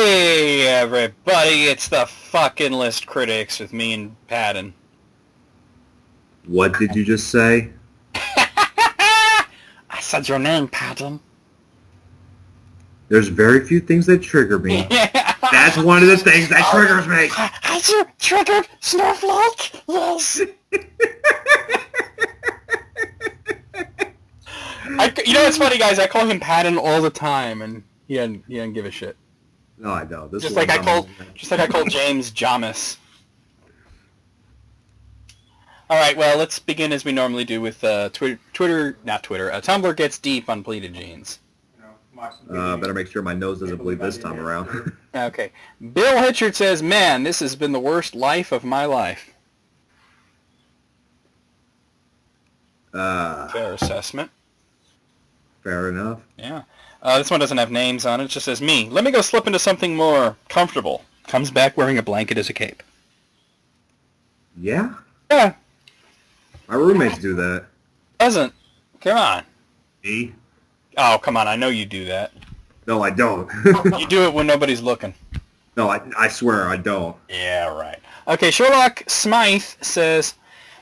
Hey everybody, it's the fucking List Critics with me and Patton. What did you just say? I said your name, Patton. There's very few things that trigger me. That's one of the things that triggers me. Has you triggered Snowflake? Yes. You know what's funny, guys? I call him Patton all the time, and he doesn't give a shit. No, I don't. Just like I called James Jamis. All right, well, let's begin as we normally do with Tumblr gets deep on pleated jeans. Better make sure my nose doesn't bleed this time around. Okay. Bill Hitchard says, man, this has been the worst life of my life. Fair assessment. Fair enough. Yeah. This one doesn't have names on it. It just says, me. Let me go slip into something more comfortable. Comes back wearing a blanket as a cape. Yeah? Yeah. My roommates do that. Doesn't. Come on. Me? Oh, come on. I know you do that. No, I don't. You do it when nobody's looking. No, I swear I don't. Yeah, right. Okay, Sherlock Smythe says,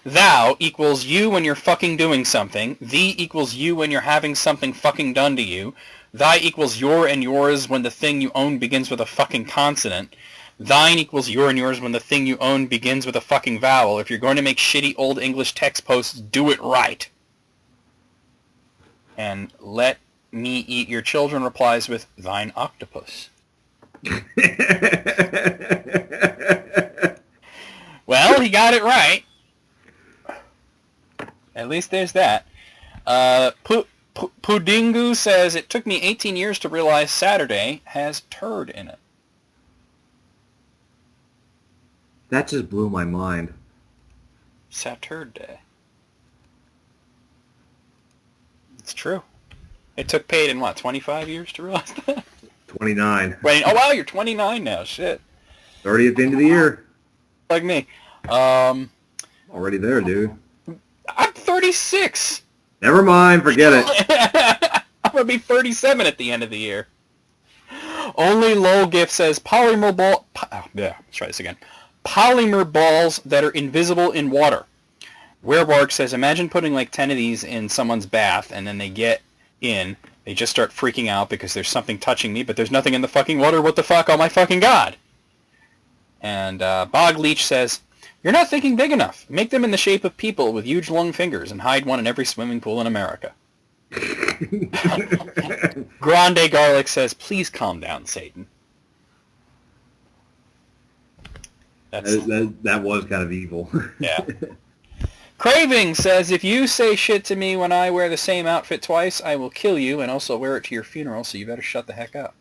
thou equals you when you're fucking doing something. Thee equals you when you're having something fucking done to you. Thy equals your and yours when the thing you own begins with a fucking consonant. Thine equals your and yours when the thing you own begins with a fucking vowel. If you're going to make shitty old English text posts, do it right. And let me eat your children replies with thine octopus. Well, he got it right. At least there's that. Pudingu says, it took me 18 years to realize Saturday has turd in it. That just blew my mind. Saturday. It's true. It took Peyton, 25 years to realize that? 29. Wait, oh, wow, you're 29 now. Shit. 30 at the end of the year. Like me. Already there, dude. I'm 36. Never mind, forget it. I'm going to be 37 at the end of the year. Only Lolgif says polymer ball... let's try this again. Polymer balls that are invisible in water. Werebark says, imagine putting like 10 of these in someone's bath, and then they get in, they just start freaking out because there's something touching me, but there's nothing in the fucking water. What the fuck? Oh my fucking god. And Bog Leech says, you're not thinking big enough. Make them in the shape of people with huge long fingers and hide one in every swimming pool in America. Grande Garlic says, please calm down, Satan. That was kind of evil. Yeah. Craving says, if you say shit to me when I wear the same outfit twice, I will kill you and also wear it to your funeral, so you better shut the heck up.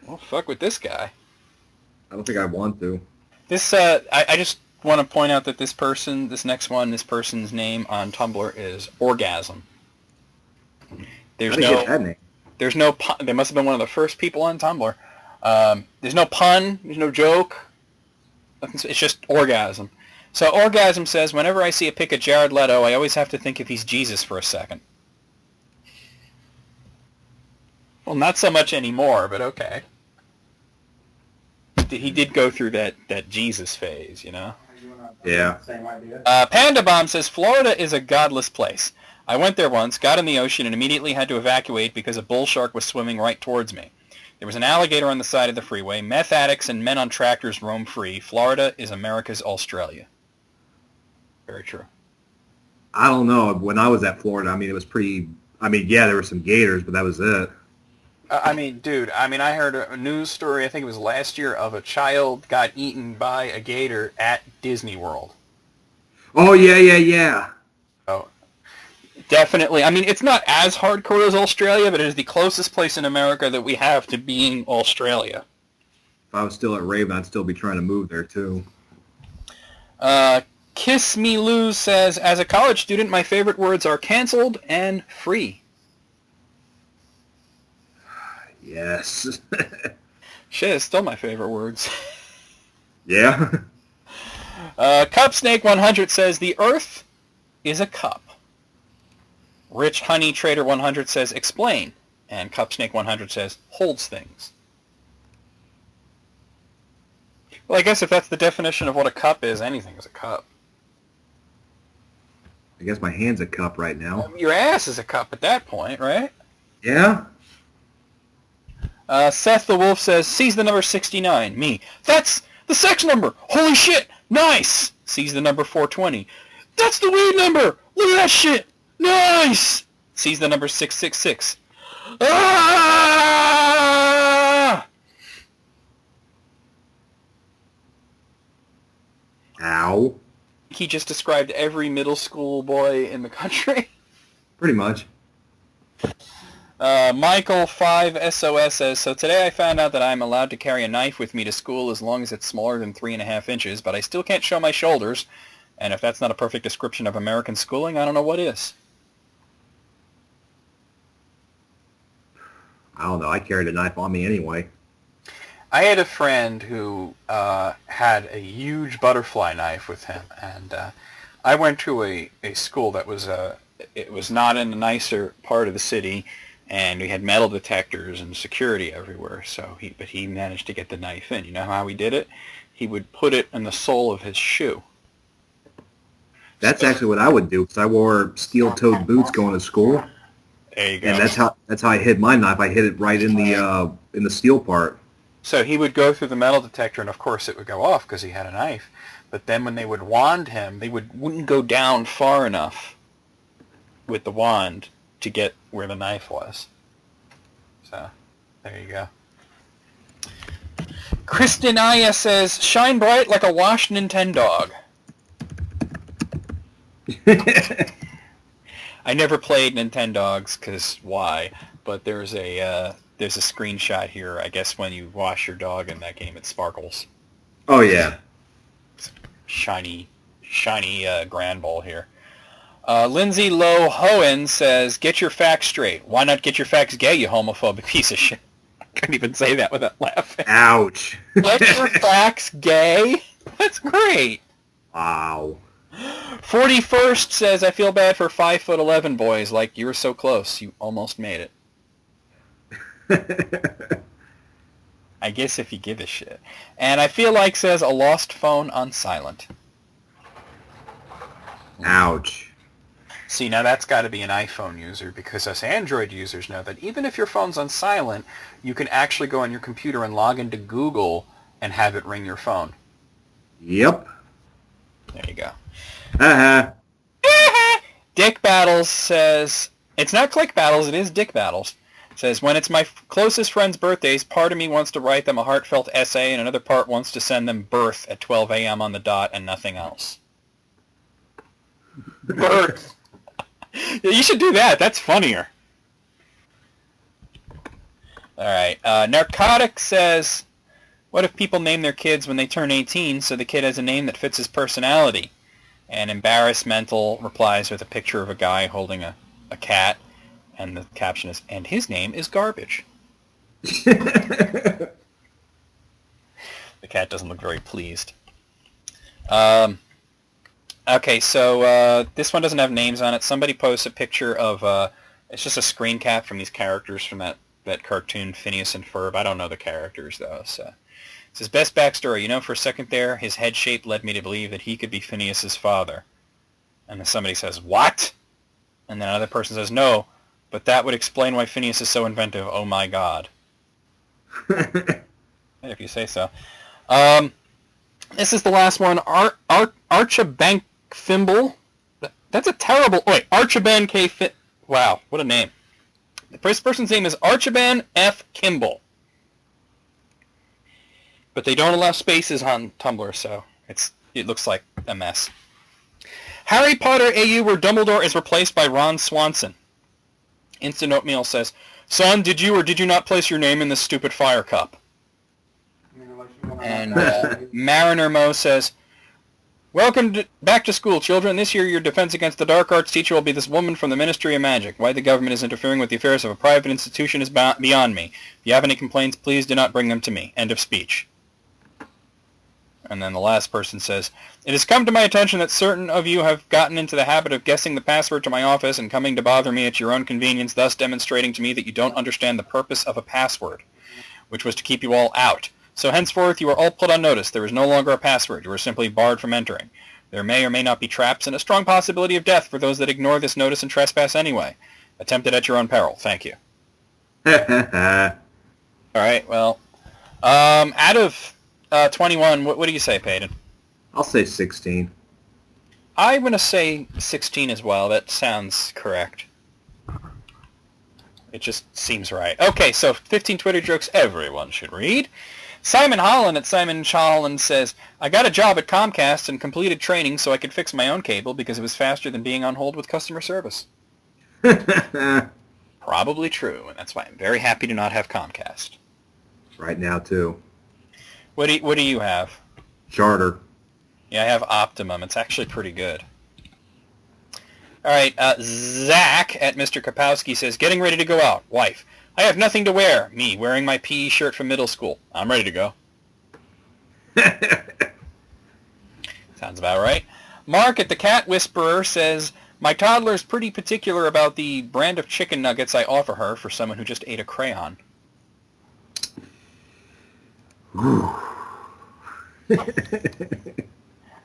Well, fuck with this guy. I don't think I want to. This, I just want to point out that this person's name on Tumblr is Orgasm. There's How did you get that name? There's no pun. They must have been one of the first people on Tumblr. There's no pun. There's no joke. It's just Orgasm. So Orgasm says, whenever I see a pic of Jared Leto, I always have to think if he's Jesus for a second. Well, not so much anymore, but okay. He did go through that Jesus phase, you know? Yeah. Panda Bomb says, Florida is a godless place. I went there once, got in the ocean, and immediately had to evacuate because a bull shark was swimming right towards me. There was an alligator on the side of the freeway. Meth addicts and men on tractors roam free. Florida is America's Australia. Very true. I don't know. When I was at Florida, it was pretty... yeah, there were some gators, but that was it. Dude, I heard a news story, I think it was last year, of a child got eaten by a gator at Disney World. Oh, yeah. Oh, definitely. It's not as hardcore as Australia, but it is the closest place in America that we have to being Australia. If I was still at Raven, I'd still be trying to move there, too. Kiss Me Lose says, as a college student, my favorite words are canceled and free. Yes. Shit, it's still my favorite words. Yeah. Cup Snake 100 says, the earth is a cup. Rich Honey Trader 100 says, explain. And Cupsnake100 says, holds things. Well, I guess if that's the definition of what a cup is, anything is a cup. I guess my hand's a cup right now. Your ass is a cup at that point, right? Yeah? Seth the Wolf says, sees the number 69. Me. That's the sex number. Holy shit. Nice. Sees the number 420. That's the weed number. Look at that shit. Nice. Sees the number 666. Ah! Ow. He just described every middle school boy in the country. Pretty much. Michael 5SOS says, so today I found out that I'm allowed to carry a knife with me to school as long as it's smaller than 3.5 inches, but I still can't show my shoulders. And if that's not a perfect description of American schooling, I don't know what is. I don't know. I carried a knife on me anyway. I had a friend who had a huge butterfly knife with him, and I went to a school that was it was not in a nicer part of the city, and we had metal detectors and security everywhere. But he managed to get the knife in. You know how he did it? He would put it in the sole of his shoe. That's actually what I would do, because I wore steel-toed boots going to school. There you go. And that's how I hid my knife. I hid it right in the steel part. So he would go through the metal detector, and of course it would go off because he had a knife. But then when they would wand him, they wouldn't go down far enough with the wand to get where the knife was. So there you go. Kristen Aya says, shine bright like a washed Nintendog. I never played Nintendogs because why? But there's a screenshot here. I guess when you wash your dog in that game, it sparkles. Oh yeah, shiny Grand Ball here. Lindsay Lowe Hohen says, "Get your facts straight. Why not get your facts gay? You homophobic piece of shit." I couldn't even say that without laughing. Ouch. Get your facts gay. That's great. Wow. 41st says, I feel bad for 5'11" boys. Like, you were so close. You almost made it. I guess if you give a shit. And I feel like says, a lost phone on silent. Ouch. See, now that's got to be an iPhone user, because us Android users know that even if your phone's on silent, you can actually go on your computer and log into Google and have it ring your phone. Yep. There you go. Uh-huh. Dick Battles says, it's not Click Battles, it is Dick Battles. Says, when it's my closest friends' birthdays, part of me wants to write them a heartfelt essay and another part wants to send them birth at 12 a.m. on the dot and nothing else. Birth. Yeah, you should do that. That's funnier. All right. Narcotic says, what if people name their kids when they turn 18 so the kid has a name that fits his personality? And Embarrassmental replies with a picture of a guy holding a cat, and the caption is, and his name is Garbage. The cat doesn't look very pleased. Okay, so this one doesn't have names on it. Somebody posts a picture of, it's just a screen cap from these characters from that cartoon, Phineas and Ferb. I don't know the characters, though, so... It says, best backstory. You know, for a second there, his head shape led me to believe that he could be Phineas's father. And then somebody says, what? And then another person says, no, but that would explain why Phineas is so inventive. Oh, my God. If you say so. This is the last one. Archabank Thimble. That's a terrible... Wait, Archaban K... Wow, what a name. The first person's name is Archaban F. Kimball. But they don't allow spaces on Tumblr, so it looks like a mess. Harry Potter AU, where Dumbledore is replaced by Ron Swanson. Instant Oatmeal says, son, did you or did you not place your name in this stupid fire cup? And Mariner Mo says, welcome back to school, children. This year your defense against the dark arts teacher will be this woman from the Ministry of Magic. Why the government is interfering with the affairs of a private institution is beyond me. If you have any complaints, please do not bring them to me. End of speech. And then the last person says, it has come to my attention that certain of you have gotten into the habit of guessing the password to my office and coming to bother me at your own convenience, thus demonstrating to me that you don't understand the purpose of a password, which was to keep you all out. So henceforth you are all put on notice. There is no longer a password. You are simply barred from entering. There may or may not be traps and a strong possibility of death for those that ignore this notice and trespass anyway. Attempt it at your own peril. Thank you. All right, well, out of 21, what do you say, Peyton? I'll say 16. I'm going to say 16 as well. That sounds correct. It just seems right. Okay, so 15 Twitter jokes everyone should read. Simon Holland at Simon Holland says, I got a job at Comcast and completed training so I could fix my own cable because it was faster than being on hold with customer service. Probably true, and that's why I'm very happy to not have Comcast. Right now, too. What do you have? Charter. Yeah, I have Optimum. It's actually pretty good. All right, Zach at Mr. Kapowski says, getting ready to go out. Wife, I have nothing to wear. Me, wearing my PE shirt from middle school. I'm ready to go. Sounds about right. Mark at the Cat Whisperer says, my toddler's pretty particular about the brand of chicken nuggets I offer her for someone who just ate a crayon.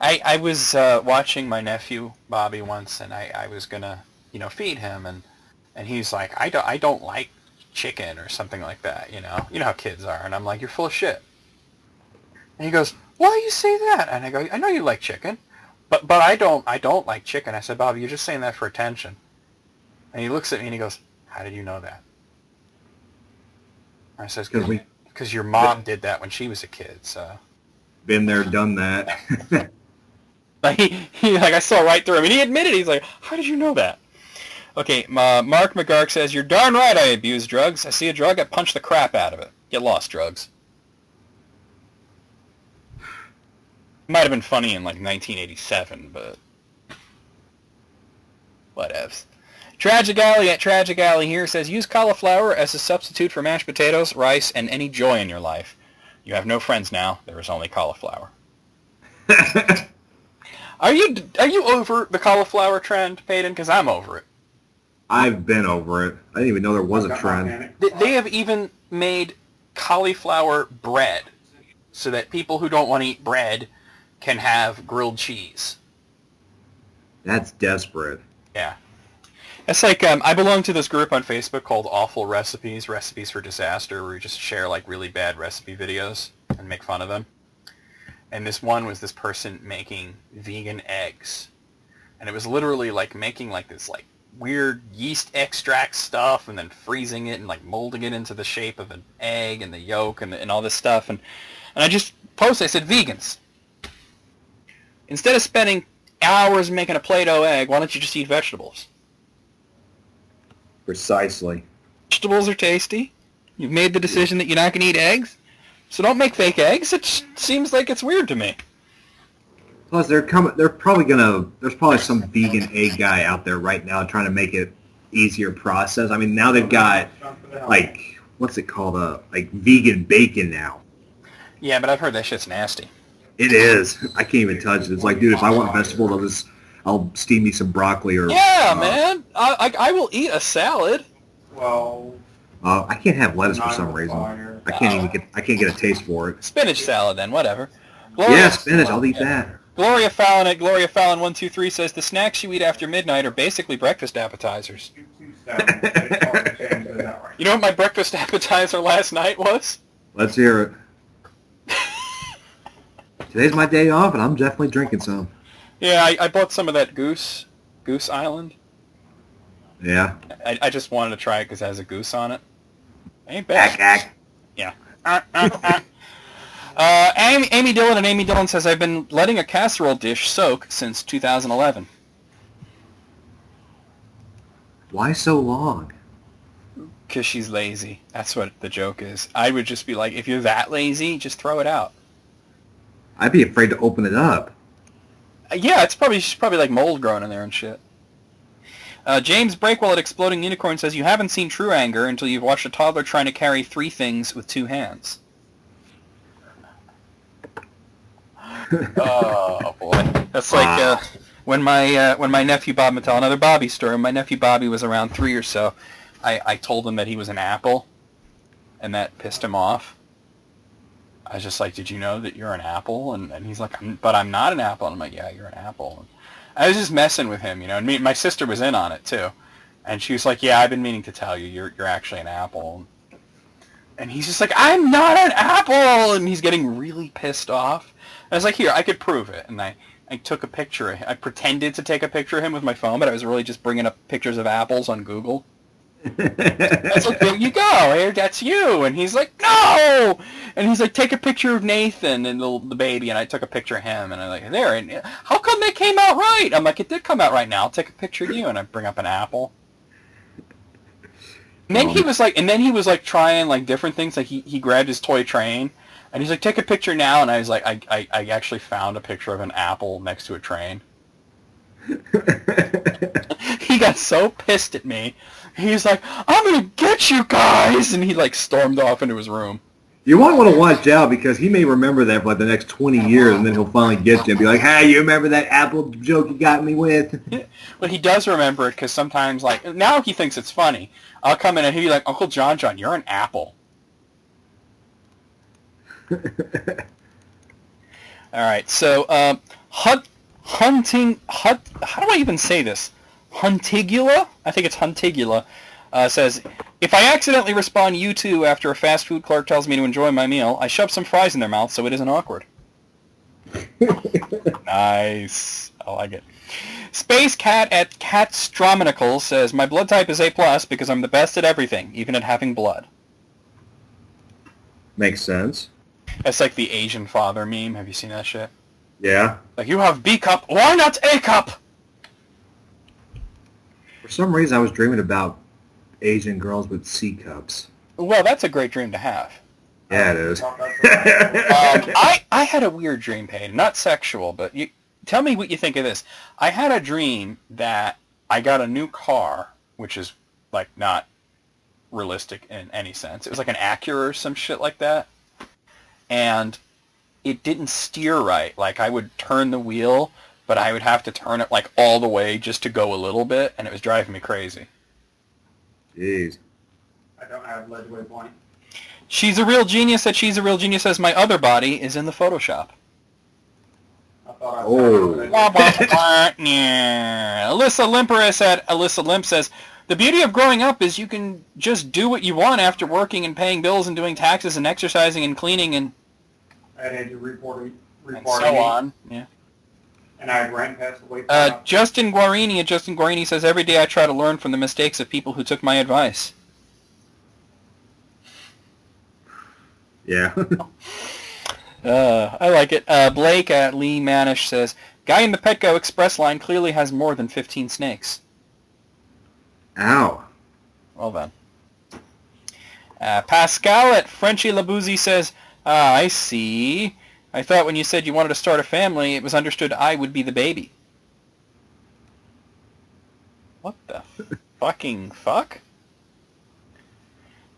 I was watching my nephew Bobby once, and I was gonna feed him, and he's like, I don't like chicken or something like that, you know how kids are, and I'm like, you're full of shit. And he goes, why do you say that? And I go, I know you like chicken, but I don't like chicken. I said, Bobby, you're just saying that for attention. And he looks at me and he goes, how did you know that? I says, because your mom did that when she was a kid, so. Been there, done that. Like he I saw right through him, and he admitted, he's like, how did you know that? Okay, Mark McGark says, you're darn right I abuse drugs. I see a drug, I punch the crap out of it. Get lost, drugs. It might have been funny in like 1987, but whatevs. Tragic Alley at Tragic Alley here says, use cauliflower as a substitute for mashed potatoes, rice, and any joy in your life. You have no friends now. There is only cauliflower. Are you over the cauliflower trend, Peyton? Because I'm over it. I've been over it. I didn't even know there was a trend. They have even made cauliflower bread so that people who don't want to eat bread can have grilled cheese. That's desperate. Yeah. It's like, I belong to this group on Facebook called Awful Recipes, Recipes for Disaster, where we just share like really bad recipe videos and make fun of them. And this one was this person making vegan eggs. And it was literally like making like this like weird yeast extract stuff and then freezing it and like molding it into the shape of an egg and the yolk and all this stuff. And I just posted, I said, vegans, instead of spending hours making a Play-Doh egg, why don't you just eat vegetables? Precisely. Vegetables are tasty. You've made the decision that you're not going to eat eggs. So don't make fake eggs. It seems like it's weird to me. Plus, there's probably some vegan egg guy out there right now trying to make it easier process. I mean, now they've got, like, what's it called? Like, vegan bacon now. Yeah, but I've heard that shit's nasty. It is. I can't even touch it. It's like, dude, if I want vegetables, I'll steam me some broccoli or... Yeah, man. I will eat a salad. Well... I can't have lettuce for some reason. I can't get a taste for it. Spinach salad, then, whatever. Yeah, spinach. I'll eat that. Gloria Fallon at Gloria Fallon 123 says the snacks you eat after midnight are basically breakfast appetizers. You know what my breakfast appetizer last night was? Let's hear it. Today's my day off, and I'm definitely drinking some. Yeah, I bought some of that Goose Island. Yeah. I just wanted to try it because it has a goose on it. Ain't bad. Ack. Yeah. Amy Dillon and Amy Dillon says, I've been letting a casserole dish soak since 2011. Why so long? Because she's lazy. That's what the joke is. I would just be like, if you're that lazy, just throw it out. I'd be afraid to open it up. Yeah, it's probably like mold growing in there and shit. James Breakwell at Exploding Unicorn says, you haven't seen true anger until you've watched a toddler trying to carry 3 things with 2 hands. Oh boy, that's like when my nephew Bob Mattel, another Bobby story. When my nephew Bobby was around 3 or so, I told him that he was an apple, and that pissed him off. I was just like, did you know that you're an apple? And he's like, but I'm not an apple. And I'm like, yeah, you're an apple. And I was just messing with him, and my sister was in on it too, and she was like, yeah, I've been meaning to tell you, you're actually an apple. And he's just like, I'm not an apple, and he's getting really pissed off. And I was like, here, I could prove it, and I took a picture of him. I pretended to take a picture of him with my phone, but I was really just bringing up pictures of apples on Google. I was like, there you go, here, that's you. And he's like, no! And he's like, take a picture of Nathan and the baby. And I took a picture of him, and I'm like, there. And how come they came out right? I'm like, it did come out right now. I'll take a picture of you. And I bring up an apple. And then he was like trying like different things. Like he grabbed his toy train, and he's like, take a picture now. And I was like, I actually found a picture of an apple next to a train. He got so pissed at me. He's like, I'm going to get you guys! And he, like, stormed off into his room. You might want to watch out because he may remember that for like the next 20 years, and then he'll finally get you and be like, hey, you remember that apple joke you got me with? But he does remember it because sometimes, like, now he thinks it's funny. I'll come in and he'll be like, Uncle John, you're an apple. All right, so, how do I even say this? Huntigula, I think it's Huntigula, says, if I accidentally respond you too after a fast food clerk tells me to enjoy my meal, I shove some fries in their mouth so it isn't awkward. Nice. I like it. Space Cat at Catstromanical says, my blood type is A+, because I'm the best at everything, even at having blood. Makes sense. That's like the Asian father meme. Have you seen that shit? Yeah. Like, you have B cup, why not A cup? For some reason, I was dreaming about Asian girls with C cups. Well, that's a great dream to have. Yeah, it is. I had a weird dream, Payne. Not sexual, but tell me what you think of this. I had a dream that I got a new car, which is, like, not realistic in any sense. It was like an Acura or some shit like that. And it didn't steer right. Like, I would turn the wheel, but I would have to turn it, like, all the way just to go a little bit, and it was driving me crazy. Jeez. I don't have lead waypoint. She's a real genius that She's a Real Genius says my other body is in the Photoshop. I thought I Alyssa Limperis at Alyssa Limp says, the beauty of growing up is you can just do what you want after working and paying bills and doing taxes and exercising and cleaning and had to report so on. Yeah. And I ran past the waypoint. Justin Guarini says, every day I try to learn from the mistakes of people who took my advice. Yeah. I like it. Blake at Lee Manish says, guy in the Petco Express line clearly has more than 15 snakes. Ow. Well then. Pascal at Frenchy Labouzi says, I see. I thought when you said you wanted to start a family, it was understood I would be the baby. What the fucking fuck?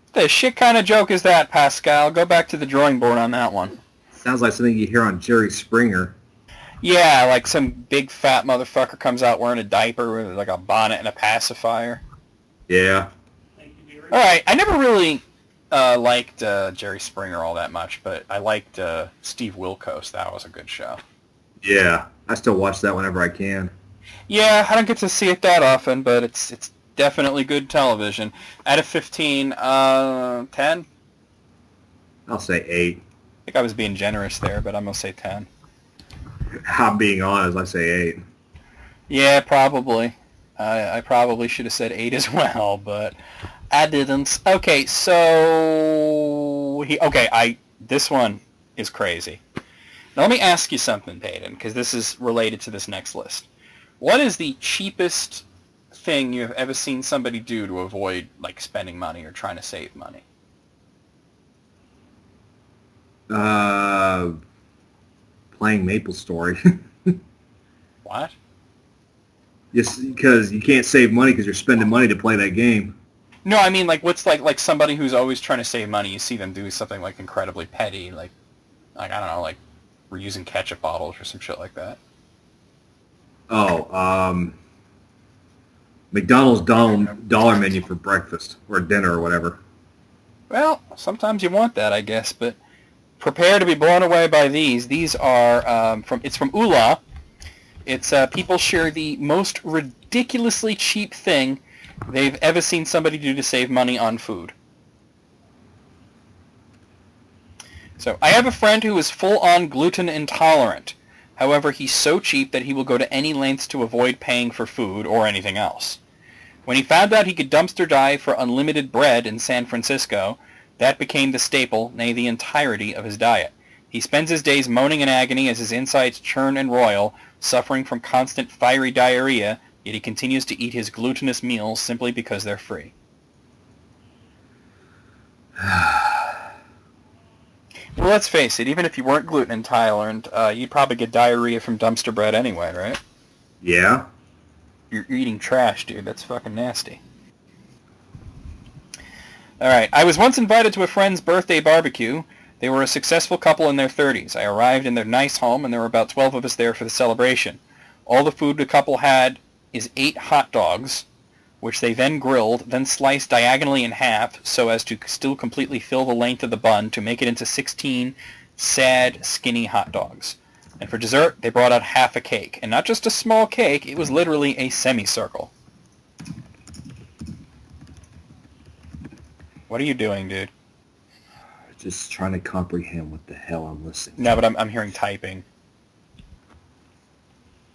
What the shit kind of joke is that, Pascal? Go back to the drawing board on that one. Sounds like something you hear on Jerry Springer. Yeah, like some big fat motherfucker comes out wearing a diaper with like a bonnet and a pacifier. Yeah. Alright, I never really liked Jerry Springer all that much, but I liked Steve Wilkos. That was a good show. Yeah. I still watch that whenever I can. Yeah, I don't get to see it that often, but it's definitely good television. Out of 15, 10? I'll say 8. I think I was being generous there, but I'm going to say 10. I'm being honest, I say 8. Yeah, probably. I probably should have said 8 as well, but I didn't. Okay, so... this one is crazy. Now let me ask you something, Peyton, because this is related to this next list. What is the cheapest thing you've ever seen somebody do to avoid, like, spending money or trying to save money? Playing MapleStory. What? Yes, because you can't save money because you're spending money to play that game. No, I mean, like, what's like somebody who's always trying to save money, you see them do something, like, incredibly petty, like I don't know, like, We're using ketchup bottles or some shit like that. Oh, McDonald's dollar menu for breakfast or dinner or whatever. Well, sometimes you want that, I guess, but prepare to be blown away by these. These are it's from Ula. It's people share the most ridiculously cheap thing they've ever seen somebody do to save money on food. So, I have a friend who is full-on gluten intolerant. However, he's so cheap that he will go to any lengths to avoid paying for food or anything else. When he found out he could dumpster dive for unlimited bread in San Francisco, that became the staple, nay the entirety of his diet. He spends his days moaning in agony as his insides churn and roil, suffering from constant fiery diarrhea, yet he continues to eat his glutinous meals simply because they're free. Well, let's face it, even if you weren't gluten intolerant, you'd probably get diarrhea from dumpster bread anyway, right? Yeah. You're eating trash, dude. That's fucking nasty. Alright, I was once invited to a friend's birthday barbecue. They were a successful couple in their 30s. I arrived in their nice home, and there were about 12 of us there for the celebration. All the food the couple had is 8 hot dogs, which they then grilled, then sliced diagonally in half so as to still completely fill the length of the bun to make it into 16 sad, skinny hot dogs. And for dessert, they brought out half a cake. And not just a small cake, it was literally a semicircle. What are you doing, dude? Just trying to comprehend what the hell I'm listening to. No, but I'm hearing typing.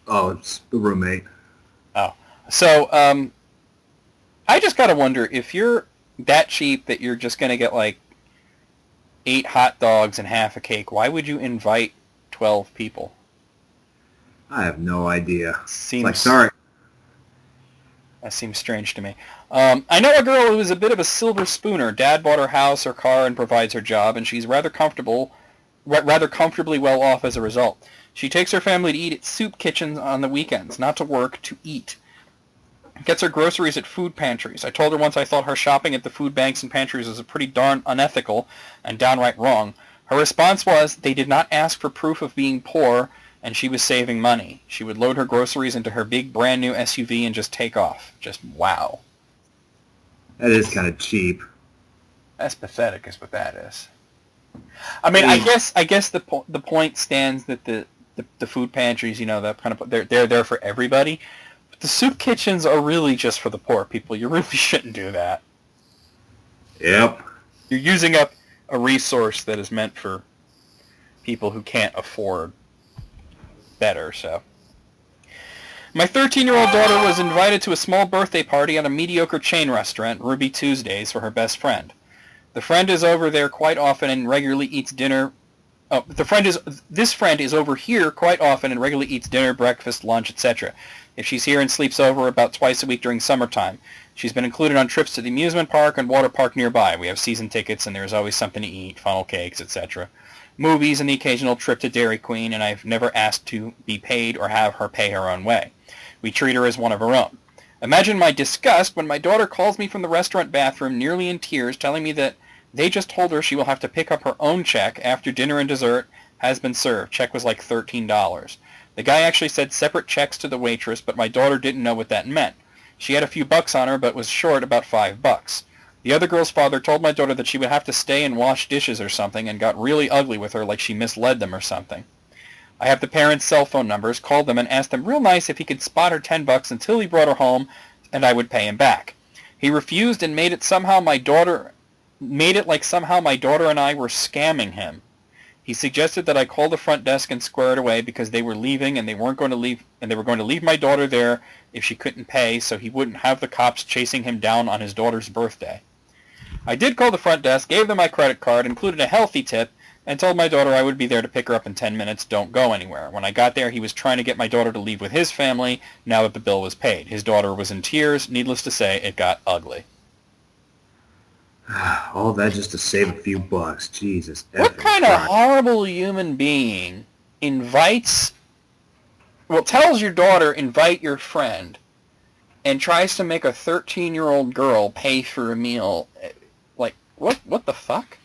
Oh, it's the roommate. Oh. So, I just gotta wonder, if you're that cheap that you're just gonna get, like, 8 hot dogs and half a cake, why would you invite 12 people? I have no idea. Seems Like, sorry. That seems strange to me. I know a girl who is a bit of a silver spooner. Dad bought her house, her car, and provides her job, and she's rather comfortably well off as a result. She takes her family to eat at soup kitchens on the weekends, not to work, to eat. Gets her groceries at food pantries. I told her once I thought her shopping at the food banks and pantries was pretty darn unethical and downright wrong. Her response was they did not ask for proof of being poor, and she was saving money. She would load her groceries into her big brand new SUV and just take off. Just wow. That is kind of cheap. That's pathetic is what that is. I mean, I guess the point stands that the food pantries, you know, that kind of they're there for everybody. But the soup kitchens are really just for the poor people. You really shouldn't do that. Yep. You're using up a resource that is meant for people who can't afford better, so. My 13-year-old daughter was invited to a small birthday party at a mediocre chain restaurant, Ruby Tuesdays, for her best friend. The friend is over there quite often and regularly eats dinner. Oh, this friend is over here quite often and regularly eats dinner, breakfast, lunch, etc. If she's here and sleeps over about twice a week during summertime. She's been included on trips to the amusement park and water park nearby. We have season tickets and there's always something to eat, funnel cakes, etc. Movies and the occasional trip to Dairy Queen, and I've never asked to be paid or have her pay her own way. We treat her as one of her own. Imagine my disgust when my daughter calls me from the restaurant bathroom nearly in tears, telling me that they just told her she will have to pick up her own check after dinner and dessert has been served. Check was like $13. The guy actually said separate checks to the waitress, but my daughter didn't know what that meant. She had a few bucks on her, but was short about $5. The other girl's father told my daughter that she would have to stay and wash dishes or something and got really ugly with her like she misled them or something. I have the parents' cell phone numbers, called them and asked them real nice if he could spot her $10 until he brought her home and I would pay him back. He refused and made it like somehow my daughter and I were scamming him. He suggested that I call the front desk and square it away because they were leaving and they were going to leave my daughter there if she couldn't pay so he wouldn't have the cops chasing him down on his daughter's birthday. I did call the front desk, gave them my credit card, included a healthy tip, and told my daughter I would be there to pick her up in 10 minutes, don't go anywhere. When I got there, he was trying to get my daughter to leave with his family now that the bill was paid. His daughter was in tears. Needless to say, it got ugly. All that just to save a few bucks. Jesus. What kind of horrible human being tells your daughter, invite your friend, and tries to make a 13-year-old girl pay for a meal? Like, what the fuck?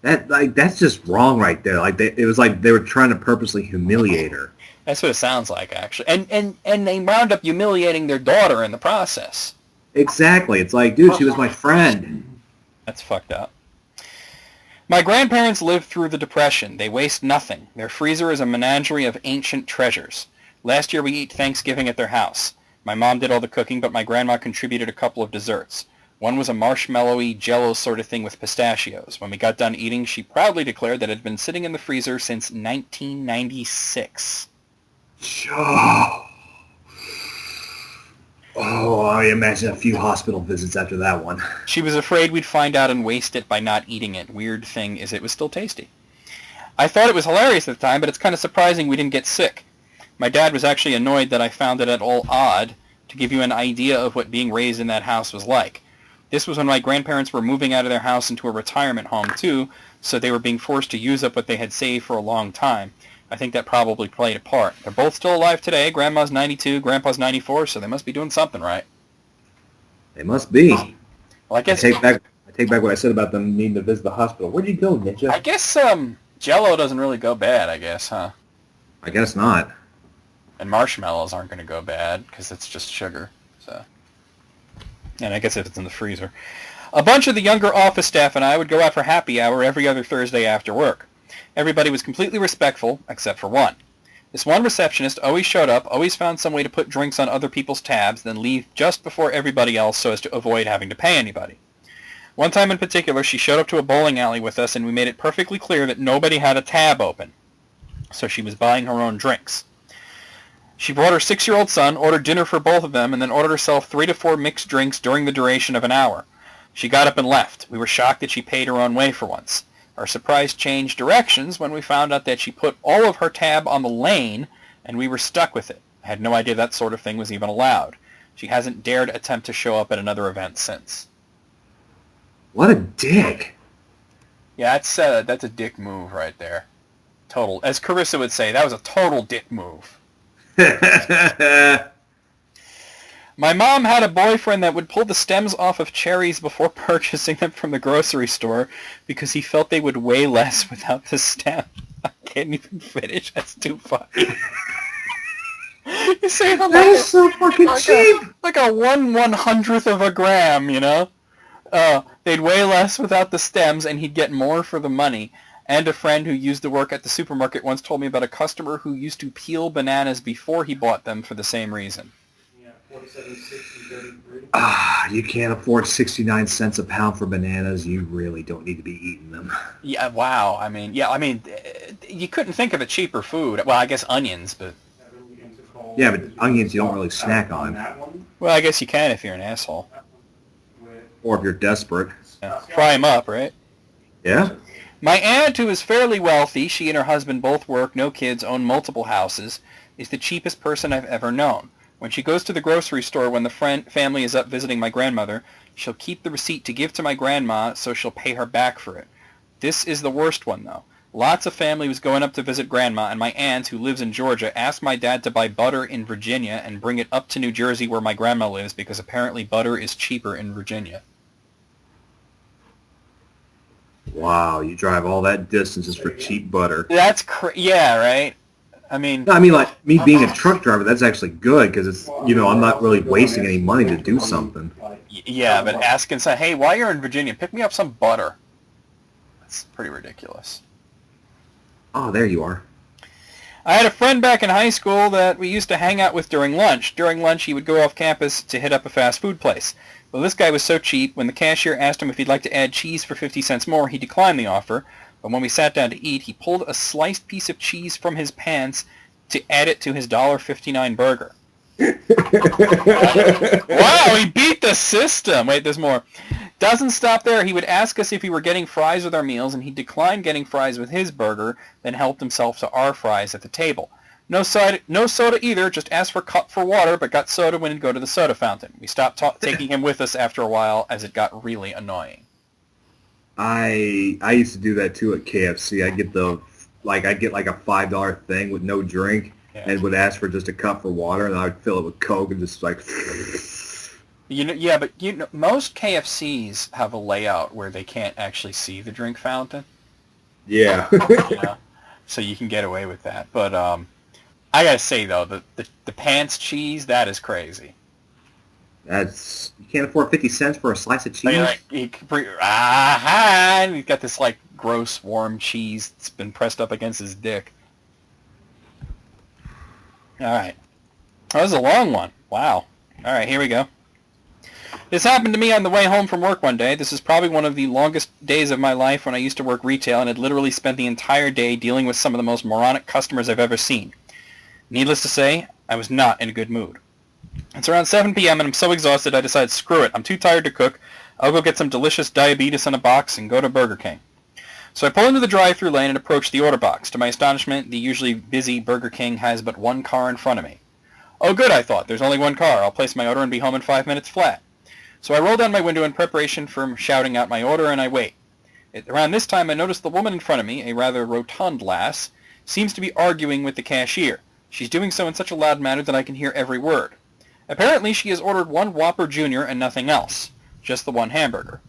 That's just wrong right there. It was like they were trying to purposely humiliate her. That's what it sounds like, actually. And they wound up humiliating their daughter in the process. Exactly. It's like, dude, she was my friend. That's fucked up. My grandparents lived through the Depression. They waste nothing. Their freezer is a menagerie of ancient treasures. Last year we ate Thanksgiving at their house. My mom did all the cooking, but my grandma contributed a couple of desserts. One was a marshmallowy Jell-O sort of thing with pistachios. When we got done eating, she proudly declared that it had been sitting in the freezer since 1996. Oh, I imagine a few hospital visits after that one. She was afraid we'd find out and waste it by not eating it. Weird thing is it was still tasty. I thought it was hilarious at the time, but it's kind of surprising we didn't get sick. My dad was actually annoyed that I found it at all odd, to give you an idea of what being raised in that house was like. This was when my grandparents were moving out of their house into a retirement home too, so they were being forced to use up what they had saved for a long time. I think that probably played a part. They're both still alive today. Grandma's 92, Grandpa's 94, so they must be doing something right. They must be. Well, I guess I take back what I said about them needing to visit the hospital. Where'd you go, Ninja? I guess Jell-O doesn't really go bad, I guess, huh? I guess not. And marshmallows aren't going to go bad because it's just sugar. So, and I guess if it's in the freezer. A bunch of the younger office staff and I would go out for happy hour every other Thursday after work. Everybody was completely respectful, except for one. This one receptionist always showed up, always found some way to put drinks on other people's tabs, then leave just before everybody else so as to avoid having to pay anybody. One time in particular, she showed up to a bowling alley with us, and we made it perfectly clear that nobody had a tab open. So she was buying her own drinks. She brought her 6-year-old son, ordered dinner for both of them, and then ordered herself 3 to 4 mixed drinks during the duration of an hour. She got up and left. We were shocked that she paid her own way for once. Our surprise changed directions when we found out that she put all of her tab on the lane, and we were stuck with it. I had no idea that sort of thing was even allowed. She hasn't dared attempt to show up at another event since. What a dick. Yeah, that's a dick move right there. Total. As Carissa would say, that was a total dick move. My mom had a boyfriend that would pull the stems off of cherries before purchasing them from the grocery store because he felt they would weigh less without the stem. I can't even finish. That's too funny. You say that is so fucking cheap. Like a 1/100th of a gram, you know? They'd weigh less without the stems, and he'd get more for the money. And a friend who used to work at the supermarket once told me about a customer who used to peel bananas before he bought them for the same reason. Yeah, 47.60, 33. You can't afford 69 cents a pound for bananas. You really don't need to be eating them. Yeah, wow. I mean, you couldn't think of a cheaper food. Well, I guess onions, but... Yeah, but onions you don't really snack on. Well, I guess you can if you're an asshole. Or if you're desperate. Yeah. Fry them up, right? Yeah? My aunt, who is fairly wealthy, she and her husband both work, no kids, own multiple houses, is the cheapest person I've ever known. When she goes to the grocery store when the family is up visiting my grandmother, she'll keep the receipt to give to my grandma so she'll pay her back for it. This is the worst one, though. Lots of family was going up to visit grandma, and my aunt, who lives in Georgia, asked my dad to buy butter in Virginia and bring it up to New Jersey where my grandma lives because apparently butter is cheaper in Virginia. Wow, you drive all that distance just for cheap butter. That's yeah, right? I mean, like, me being a truck driver, that's actually good because it's, I'm not really wasting any money to do something. Yeah, but asking, say, hey, while you're in Virginia, pick me up some butter. That's pretty ridiculous. Oh, there you are. I had a friend back in high school that we used to hang out with during lunch. During lunch, he would go off campus to hit up a fast food place. Well, this guy was so cheap, when the cashier asked him if he'd like to add cheese for 50 cents more, he declined the offer. But when we sat down to eat, he pulled a sliced piece of cheese from his pants to add it to his $1.59 burger. Wow, he beat the system. Wait, there's more. Doesn't stop there. He would ask us if we were getting fries with our meals, and he declined getting fries with his burger, then helped himself to our fries at the table. No soda either, just asked for a cup for water, but got soda when he'd go to the soda fountain. We stopped taking him with us after a while as it got really annoying. I used to do that too at KFC. I get like a $5 thing with no drink, and would ask for just a cup for water, and I would fill it with Coke and just like... But most KFCs have a layout where they can't actually see the drink fountain. Yeah. You know? So you can get away with that. But I gotta say though, the pants cheese, that is crazy. That's you can't afford 50 cents for a slice of cheese. He's got this like gross warm cheese that's been pressed up against his dick. All right, that was a long one. Wow. All right, here we go. This happened to me on the way home from work one day. This is probably one of the longest days of my life when I used to work retail and had literally spent the entire day dealing with some of the most moronic customers I've ever seen. Needless to say, I was not in a good mood. It's around 7 p.m. and I'm so exhausted I decided, screw it, I'm too tired to cook. I'll go get some delicious diabetes in a box and go to Burger King. So I pull into the drive-thru lane and approach the order box. To my astonishment, the usually busy Burger King has but one car in front of me. Oh good, I thought, there's only one car. I'll place my order and be home in 5 minutes flat. So I roll down my window in preparation for shouting out my order and I wait. Around this time I notice the woman in front of me, a rather rotund lass, seems to be arguing with the cashier. She's doing so in such a loud manner that I can hear every word. Apparently she has ordered one Whopper Jr. and nothing else. Just the one hamburger.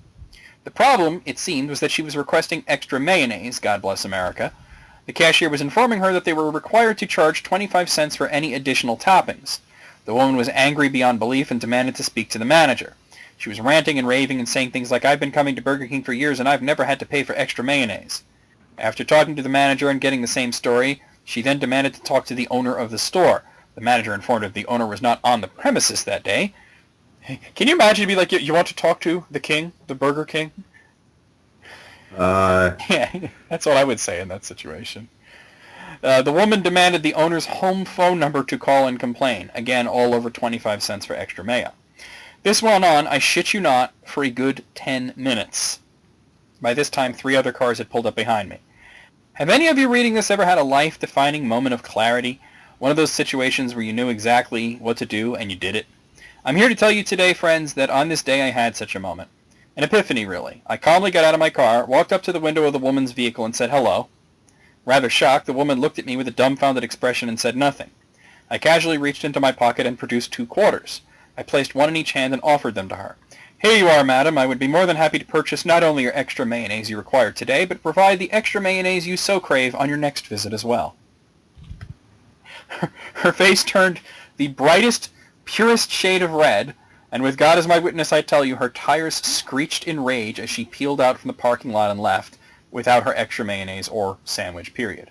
The problem, it seemed, was that she was requesting extra mayonnaise, God bless America. The cashier was informing her that they were required to charge 25 cents for any additional toppings. The woman was angry beyond belief and demanded to speak to the manager. She was ranting and raving and saying things like, I've been coming to Burger King for years and I've never had to pay for extra mayonnaise. After talking to the manager and getting the same story, she then demanded to talk to the owner of the store. The manager informed her the owner was not on the premises that day. Can you imagine to be like, you want to talk to the king, the Burger King? Yeah, that's what I would say in that situation. The woman demanded the owner's home phone number to call and complain. Again, all over 25 cents for extra mayo. This went on, I shit you not, for a good 10 minutes. By this time, 3 other cars had pulled up behind me. Have any of you reading this ever had a life-defining moment of clarity? One of those situations where you knew exactly what to do and you did it? I'm here to tell you today, friends, that on this day I had such a moment. An epiphany, really. I calmly got out of my car, walked up to the window of the woman's vehicle and said hello. Rather shocked, the woman looked at me with a dumbfounded expression and said nothing. I casually reached into my pocket and produced 2 quarters. I placed one in each hand and offered them to her. Here you are, madam. I would be more than happy to purchase not only your extra mayonnaise you require today, but provide the extra mayonnaise you so crave on your next visit as well. Her face turned the brightest, purest shade of red, and with God as my witness, I tell you, her tires screeched in rage as she peeled out from the parking lot and left, without her extra mayonnaise or sandwich, period.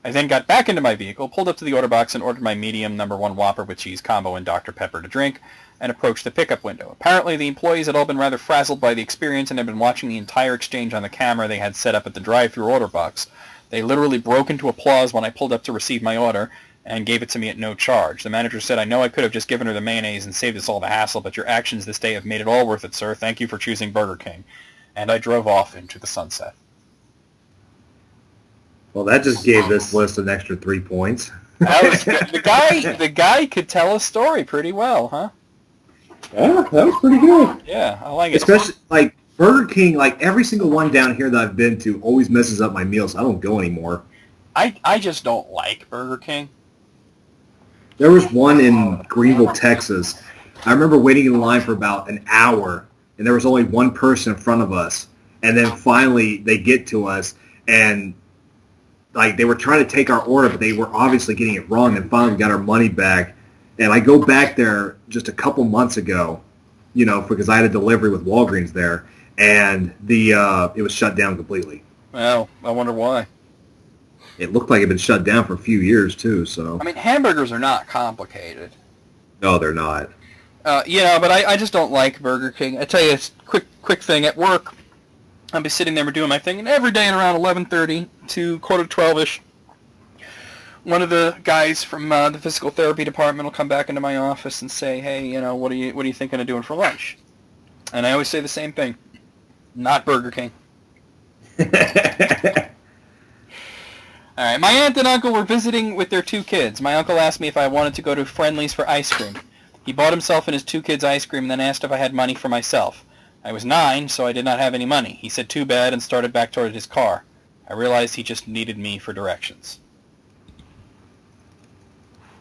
I then got back into my vehicle, pulled up to the order box, and ordered my medium number 1 Whopper with cheese combo and Dr. Pepper to drink, and approached the pickup window. Apparently, the employees had all been rather frazzled by the experience and had been watching the entire exchange on the camera they had set up at the drive-thru order box. They literally broke into applause when I pulled up to receive my order, and gave it to me at no charge. The manager said, I know I could have just given her the mayonnaise and saved us all the hassle, but your actions this day have made it all worth it, sir. Thank you for choosing Burger King. And I drove off into the sunset. Well, that just gave this list an extra 3 points. That was good. The guy could tell a story pretty well, huh? Yeah, that was pretty good. Yeah, I like it. Especially, like, Burger King, like, every single one down here that I've been to always messes up my meals. So I don't go anymore. I just don't like Burger King. There was one in Greenville, Texas. I remember waiting in line for about an hour, and there was only one person in front of us. And then finally, they get to us, and like they were trying to take our order, but they were obviously getting it wrong. And finally, we got our money back. And I go back there just a couple months ago, you know, because I had a delivery with Walgreens there, and it was shut down completely. Well, I wonder why. It looked like it had been shut down for a few years too. So I mean, hamburgers are not complicated. no, they're not. Yeah, but I just don't like Burger King. I tell you, it's quick thing at work. I'll be sitting there doing my thing, and every day at around 11:30 to quarter to 12ish, one of the guys from the physical therapy department will come back into my office and say, "Hey, you know, what are you thinking of doing for lunch?" And I always say the same thing: not Burger King. All right, my aunt and uncle were visiting with their 2 kids. My uncle asked me if I wanted to go to Friendly's for ice cream. He bought himself and his 2 kids ice cream and then asked if I had money for myself. I was 9, so I did not have any money. He said, too bad, and started back toward his car. I realized he just needed me for directions.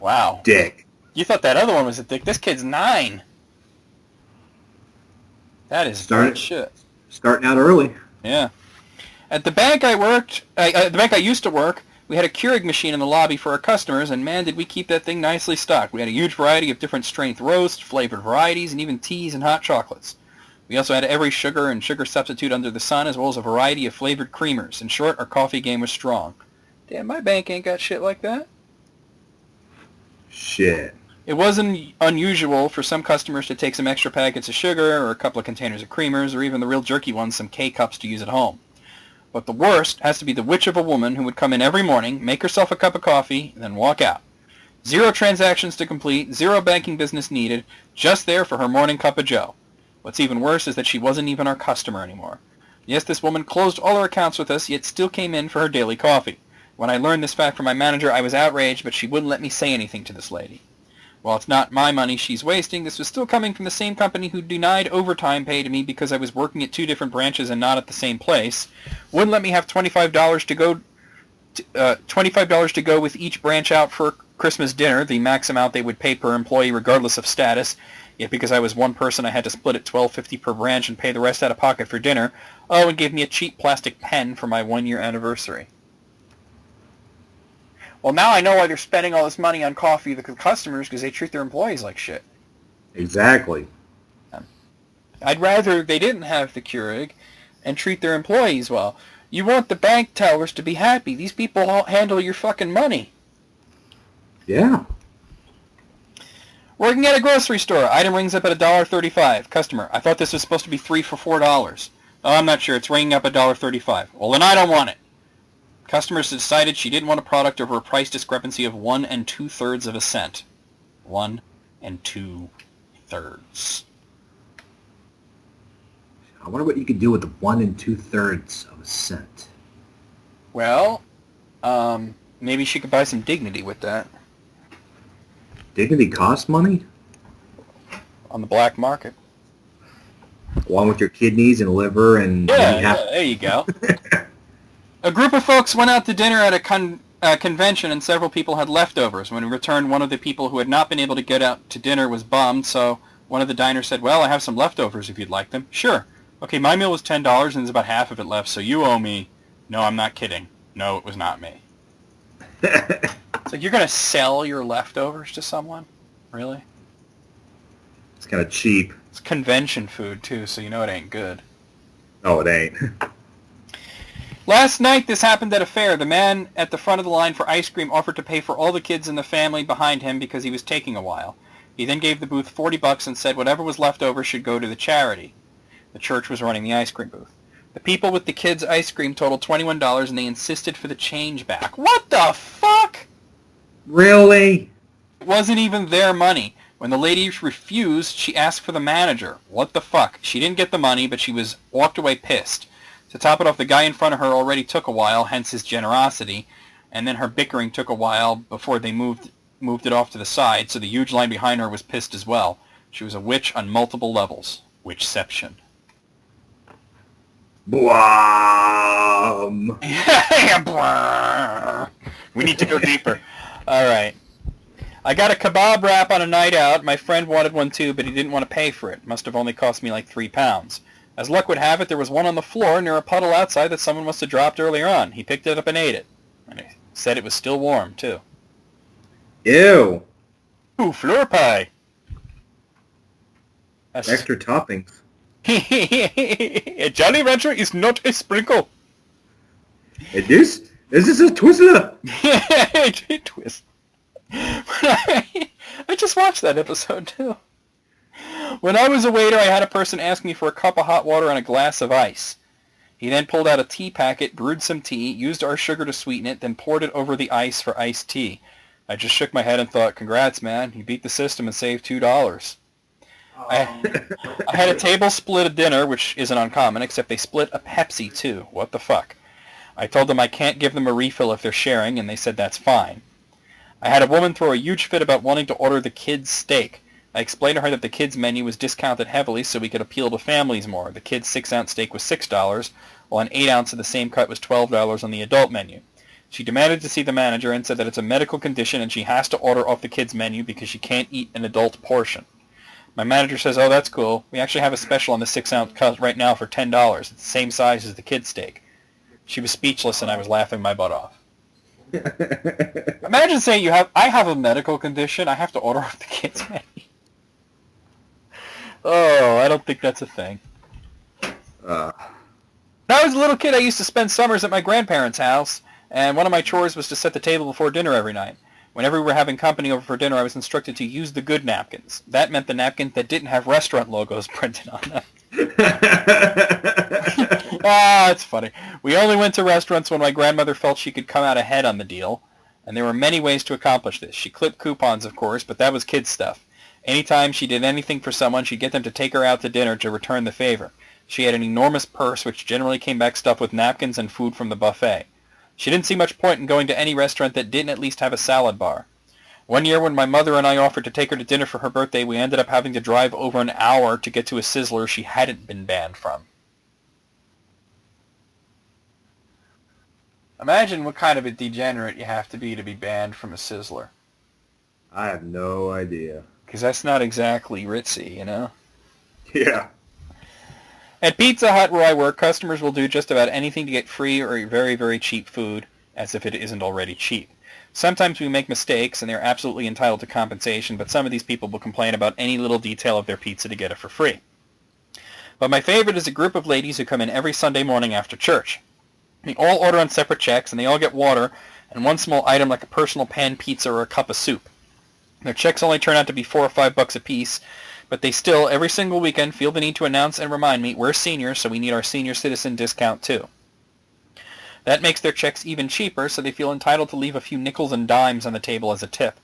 Wow. Dick. You thought that other one was a dick. This kid's 9. That is shit. Starting out early. Yeah. At the bank the bank I used to work, we had a Keurig machine in the lobby for our customers, and man, did we keep that thing nicely stocked. We had a huge variety of different strength roast, flavored varieties, and even teas and hot chocolates. We also had every sugar and sugar substitute under the sun, as well as a variety of flavored creamers. In short, our coffee game was strong. Damn, my bank ain't got shit like that. Shit. It wasn't unusual for some customers to take some extra packets of sugar or a couple of containers of creamers or even the real jerky ones, some K-cups to use at home. But the worst has to be the witch of a woman who would come in every morning, make herself a cup of coffee, and then walk out. 0 transactions to complete, 0 banking business needed, just there for her morning cup of joe. What's even worse is that she wasn't even our customer anymore. Yes, this woman closed all her accounts with us, yet still came in for her daily coffee. When I learned this fact from my manager, I was outraged, but she wouldn't let me say anything to this lady. While it's not my money she's wasting, this was still coming from the same company who denied overtime pay to me because I was working at 2 different branches and not at the same place. Wouldn't let me have $25 to go with each branch out for Christmas dinner, the max amount they would pay per employee regardless of status. Yet because I was one person, I had to split it $12.50 per branch and pay the rest out of pocket for dinner. Oh, and gave me a cheap plastic pen for my 1-year anniversary. Well, now I know why they're spending all this money on coffee with the customers, because they treat their employees like shit. Exactly. I'd rather they didn't have the Keurig and treat their employees well. You want the bank tellers to be happy. These people all handle your fucking money. Yeah. Working at a grocery store. Item rings up at $1.35. Customer, I thought this was supposed to be 3 for $4. Oh, I'm not sure. It's ringing up at $1.35. Well, then I don't want it. Customers decided she didn't want a product over a price discrepancy of 1 2/3 of a cent. 1 2/3. I wonder what you could do with the 1 2/3 of a cent. Well, maybe she could buy some dignity with that Dignity costs money? on the black market. Along with your kidneys and liver and... Yeah, there you go. A group of folks went out to dinner at a convention, and several people had leftovers. When we returned, one of the people who had not been able to get out to dinner was bummed, so one of the diners said, well, I have some leftovers if you'd like them. Sure. Okay, my meal was $10, and there's about half of it left, so you owe me. No, I'm not kidding. No, it was not me. It's like, you're going to sell your leftovers to someone? Really? It's kind of cheap. It's convention food, too, so you know it ain't good. Oh, it ain't. Last night, this happened at a fair. The man at the front of the line for ice cream offered to pay for all the kids in the family behind him because he was taking a while. He then gave the booth $40 and said whatever was left over should go to the charity. The church was running the ice cream booth. The people with the kids' ice cream totaled $21, and they insisted for the change back. What the fuck? Really? It wasn't even their money. When the lady refused, she asked for the manager. What the fuck? She didn't get the money, but she walked away pissed. To top it off, the guy in front of her already took a while, hence his generosity, and then her bickering took a while before they moved it off to the side, so the huge line behind her was pissed as well. She was a witch on multiple levels. Witchception. Blam. We need to go deeper. All right. I got a kebab wrap on a night out. My friend wanted one too, but he didn't want to pay for it. Must have only cost me like £3. As luck would have it, there was one on the floor near a puddle outside that someone must have dropped earlier on. He picked it up and ate it. And he said it was still warm, too. Ew. Ooh, floor pie. Extra toppings. A Jolly Rancher is not a sprinkle. This is a Twizzler. Twist. I just watched that episode, too. When I was a waiter, I had a person ask me for a cup of hot water and a glass of ice. He then pulled out a tea packet, brewed some tea, used our sugar to sweeten it, then poured it over the ice for iced tea. I just shook my head and thought, congrats, man. You beat the system and saved $2. I had a table split at dinner, which isn't uncommon, except they split a Pepsi, too. What the fuck? I told them I can't give them a refill if they're sharing, and they said that's fine. I had a woman throw a huge fit about wanting to order the kids' steak. I explained to her that the kids' menu was discounted heavily so we could appeal to families more. The kids' 6-ounce steak was $6, while an 8-ounce of the same cut was $12 on the adult menu. She demanded to see the manager and said that it's a medical condition and she has to order off the kids' menu because she can't eat an adult portion. My manager says, oh, that's cool. We actually have a special on the 6-ounce cut right now for $10. It's the same size as the kids' steak. She was speechless, and I was laughing my butt off. Imagine saying I have a medical condition. I have to order off the kids' menu. Oh, I don't think that's a thing. When I was a little kid, I used to spend summers at my grandparents' house, and one of my chores was to set the table before dinner every night. Whenever we were having company over for dinner, I was instructed to use the good napkins. That meant the napkins that didn't have restaurant logos printed on them. It's funny. We only went to restaurants when my grandmother felt she could come out ahead on the deal, and there were many ways to accomplish this. She clipped coupons, of course, but that was kid stuff. Anytime she did anything for someone, she'd get them to take her out to dinner to return the favor. She had an enormous purse, which generally came back stuffed with napkins and food from the buffet. She didn't see much point in going to any restaurant that didn't at least have a salad bar. One year when my mother and I offered to take her to dinner for her birthday, we ended up having to drive over an hour to get to a Sizzler she hadn't been banned from. Imagine what kind of a degenerate you have to be banned from a Sizzler. I have no idea. Because that's not exactly ritzy, you know? Yeah. At Pizza Hut, where I work, customers will do just about anything to get free or very, very cheap food, as if it isn't already cheap. Sometimes we make mistakes, and they're absolutely entitled to compensation, but some of these people will complain about any little detail of their pizza to get it for free. But my favorite is a group of ladies who come in every Sunday morning after church. They all order on separate checks, and they all get water and one small item like a personal pan pizza or a cup of soup. Their checks only turn out to be $4 or $5 a piece, but they still, every single weekend, feel the need to announce and remind me we're seniors, so we need our senior citizen discount too. That makes their checks even cheaper, so they feel entitled to leave a few nickels and dimes on the table as a tip.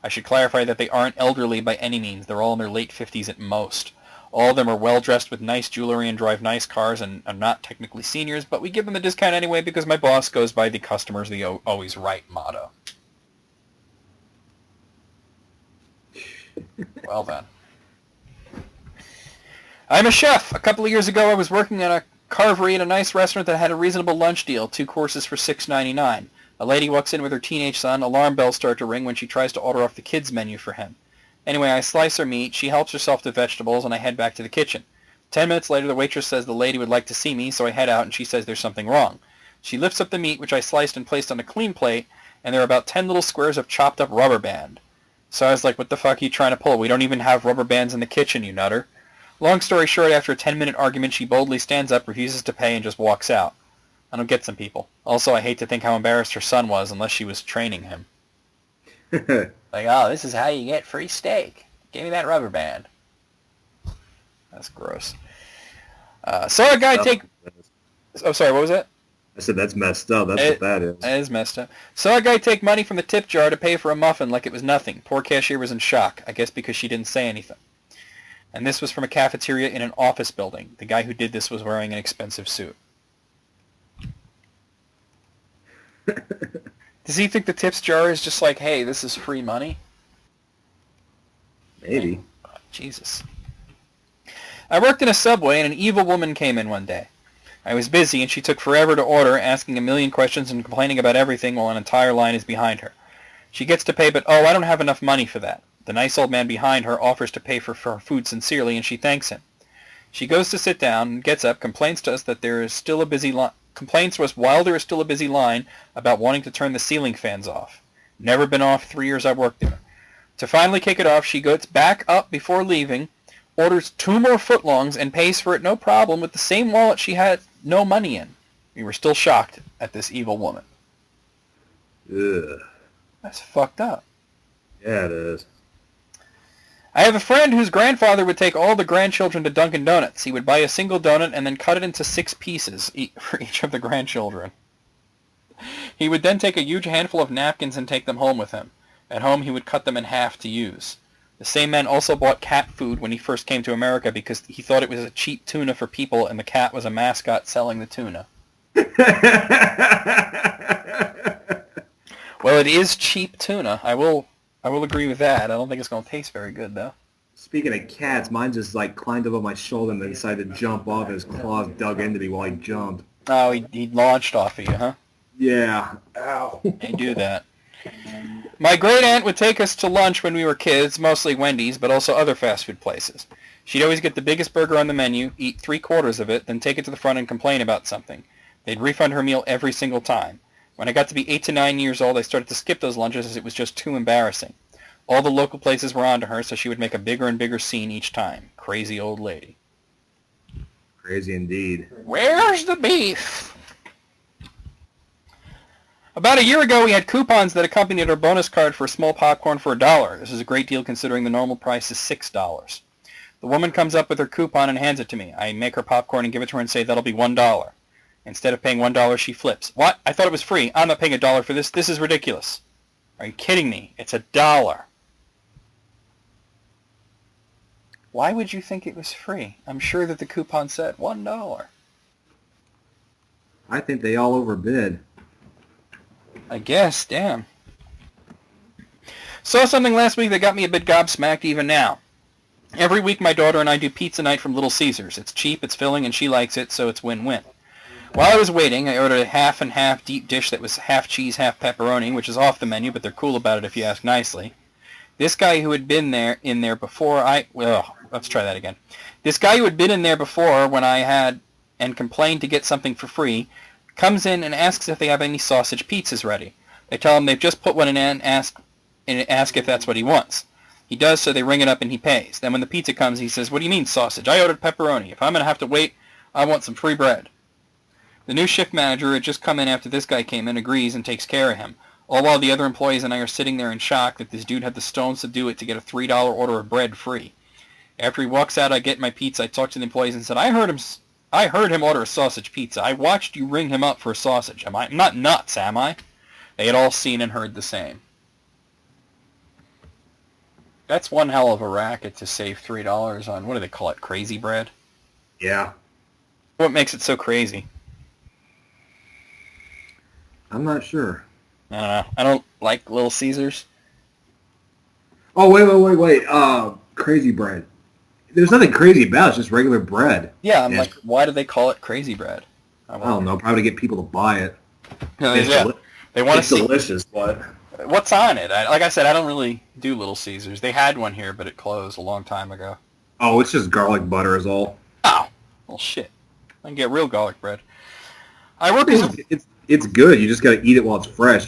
I should clarify that they aren't elderly by any means. They're all in their late 50s at most. All of them are well-dressed with nice jewelry and drive nice cars and are not technically seniors, but we give them the discount anyway because my boss goes by the customer's the always right motto. Well then. I'm a chef. A couple of years ago I was working at a carvery at a nice restaurant that had a reasonable lunch deal, 2 courses for $6.99. A lady walks in with her teenage son, alarm bells start to ring when she tries to order off the kids' menu for him. Anyway, I slice her meat, she helps herself to vegetables, and I head back to the kitchen. 10 minutes later, the waitress says the lady would like to see me, so I head out and she says there's something wrong. She lifts up the meat, which I sliced and placed on a clean plate, and there are about 10 little squares of chopped up rubber band. So I was like, what the fuck are you trying to pull? We don't even have rubber bands in the kitchen, you nutter. Long story short, after a 10-minute argument, she boldly stands up, refuses to pay, and just walks out. I don't get some people. Also, I hate to think how embarrassed her son was unless she was training him. Like, oh, this is how you get free steak. Give me that rubber band. That's gross. Saw a guy take... Oh, sorry, what was that? I said that's messed up. That's what that is. That is messed up. Saw a guy take money from the tip jar to pay for a muffin like it was nothing. Poor cashier was in shock, I guess because she didn't say anything. And this was from a cafeteria in an office building. The guy who did this was wearing an expensive suit. Does he think the tips jar is just like, hey, this is free money? Maybe. Oh, Jesus. I worked in a Subway, and an evil woman came in one day. I was busy, and she took forever to order, asking a million questions and complaining about everything while an entire line is behind her. She gets to pay, but, oh, I don't have enough money for that. The nice old man behind her offers to pay for her food sincerely, and she thanks him. She goes to sit down, gets up, complains to us that there is still a busy line. Complains to us while there is still a busy line about wanting to turn the ceiling fans off. Never been off 3 years I've worked there. To finally kick it off, she gets back up before leaving, orders 2 more footlongs, and pays for it no problem with the same wallet she had no money in. We were still shocked at this evil woman. Ugh. That's fucked up. Yeah, it is. I have a friend whose grandfather would take all the grandchildren to Dunkin' Donuts. He would buy a single donut and then cut it into 6 pieces for each of the grandchildren. He would then take a huge handful of napkins and take them home with him. At home, he would cut them in half to use. The same man also bought cat food when he first came to America because he thought it was a cheap tuna for people and the cat was a mascot selling the tuna. Well, it is cheap tuna. I will agree with that. I don't think it's going to taste very good, though. Speaking of cats, mine just like climbed up on my shoulder and then decided to jump off, and his claws dug into me while he jumped. Oh, he launched off of you, huh? Yeah. Ow. They do that. My great aunt would take us to lunch when we were kids, mostly Wendy's, but also other fast food places. She'd always get the biggest burger on the menu, eat 3/4 of it, then take it to the front and complain about something. They'd refund her meal every single time. When I got to be 8 to 9 years old, I started to skip those lunches as it was just too embarrassing. All the local places were on to her, so she would make a bigger and bigger scene each time. Crazy old lady. Crazy indeed. Where's the beef? About a year ago, we had coupons that accompanied our bonus card for a small popcorn for $1. This is a great deal considering the normal price is $6. The woman comes up with her coupon and hands it to me. I make her popcorn and give it to her and say, that'll be $1. Instead of paying $1, she flips. What? I thought it was free. I'm not paying $1 for this. This is ridiculous. Are you kidding me? It's $1. Why would you think it was free? I'm sure that the coupon said $1. I think they all overbid. I guess, damn. Saw something last week that got me a bit gobsmacked even now. Every week my daughter and I do pizza night from Little Caesars. It's cheap, it's filling, and she likes it, so it's win-win. While I was waiting, I ordered a half and half deep dish that was half cheese, half pepperoni, which is off the menu, but they're cool about it if you ask nicely. This guy who had been in there before let's try that again. This guy who had been in there before when I had and complained to get something for free comes in and asks if they have any sausage pizzas ready. They tell him they've just put one in and ask if that's what he wants. He does, so they ring it up and he pays. Then when the pizza comes, he says, what do you mean sausage? I ordered pepperoni. If I'm going to have to wait, I want some free bread. The new shift manager had just come in after this guy came in, agrees, and takes care of him. All while the other employees and I are sitting there in shock that this dude had the stones to do it to get a $3 order of bread free. After he walks out, I get my pizza. I talk to the employees and said, I heard him order a sausage pizza. I watched you ring him up for a sausage. I'm not nuts, am I? They had all seen and heard the same. That's one hell of a racket to save $3 on, what do they call it, crazy bread? Yeah. What makes it so crazy? I'm not sure. I don't know. I don't like Little Caesars. Oh, wait. Crazy bread. There's nothing crazy about it. It's just regular bread. Yeah, I'm like, why do they call it crazy bread? I don't know. Probably to get people to buy it. Yeah, they want to see. Delicious, but what's on it? Like I said, I don't really do Little Caesars. They had one here, but it closed a long time ago. Oh, it's just garlic butter is all. Oh, well, shit. I can get real garlic bread. I work as a... It's good. You just got to eat it while it's fresh.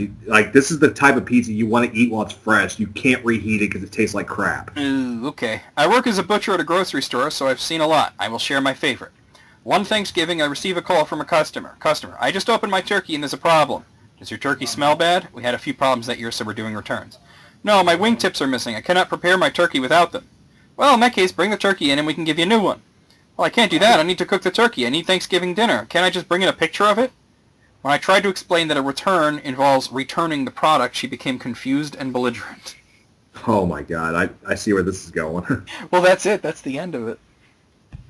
This is the type of pizza you want to eat while it's fresh. You can't reheat it because it tastes like crap. Okay. I work as a butcher at a grocery store, so I've seen a lot. I will share my favorite. One Thanksgiving, I receive a call from a customer. I just opened my turkey and there's a problem. Does your turkey smell bad? We had a few problems that year, so we're doing returns. No, my wingtips are missing. I cannot prepare my turkey without them. Well, in that case, bring the turkey in and we can give you a new one. Well, I can't do that. I need to cook the turkey. I need Thanksgiving dinner. Can't I just bring in a picture of it? When I tried to explain that a return involves returning the product, she became confused and belligerent. Oh my God, I see where this is going. Well, that's it. That's the end of it.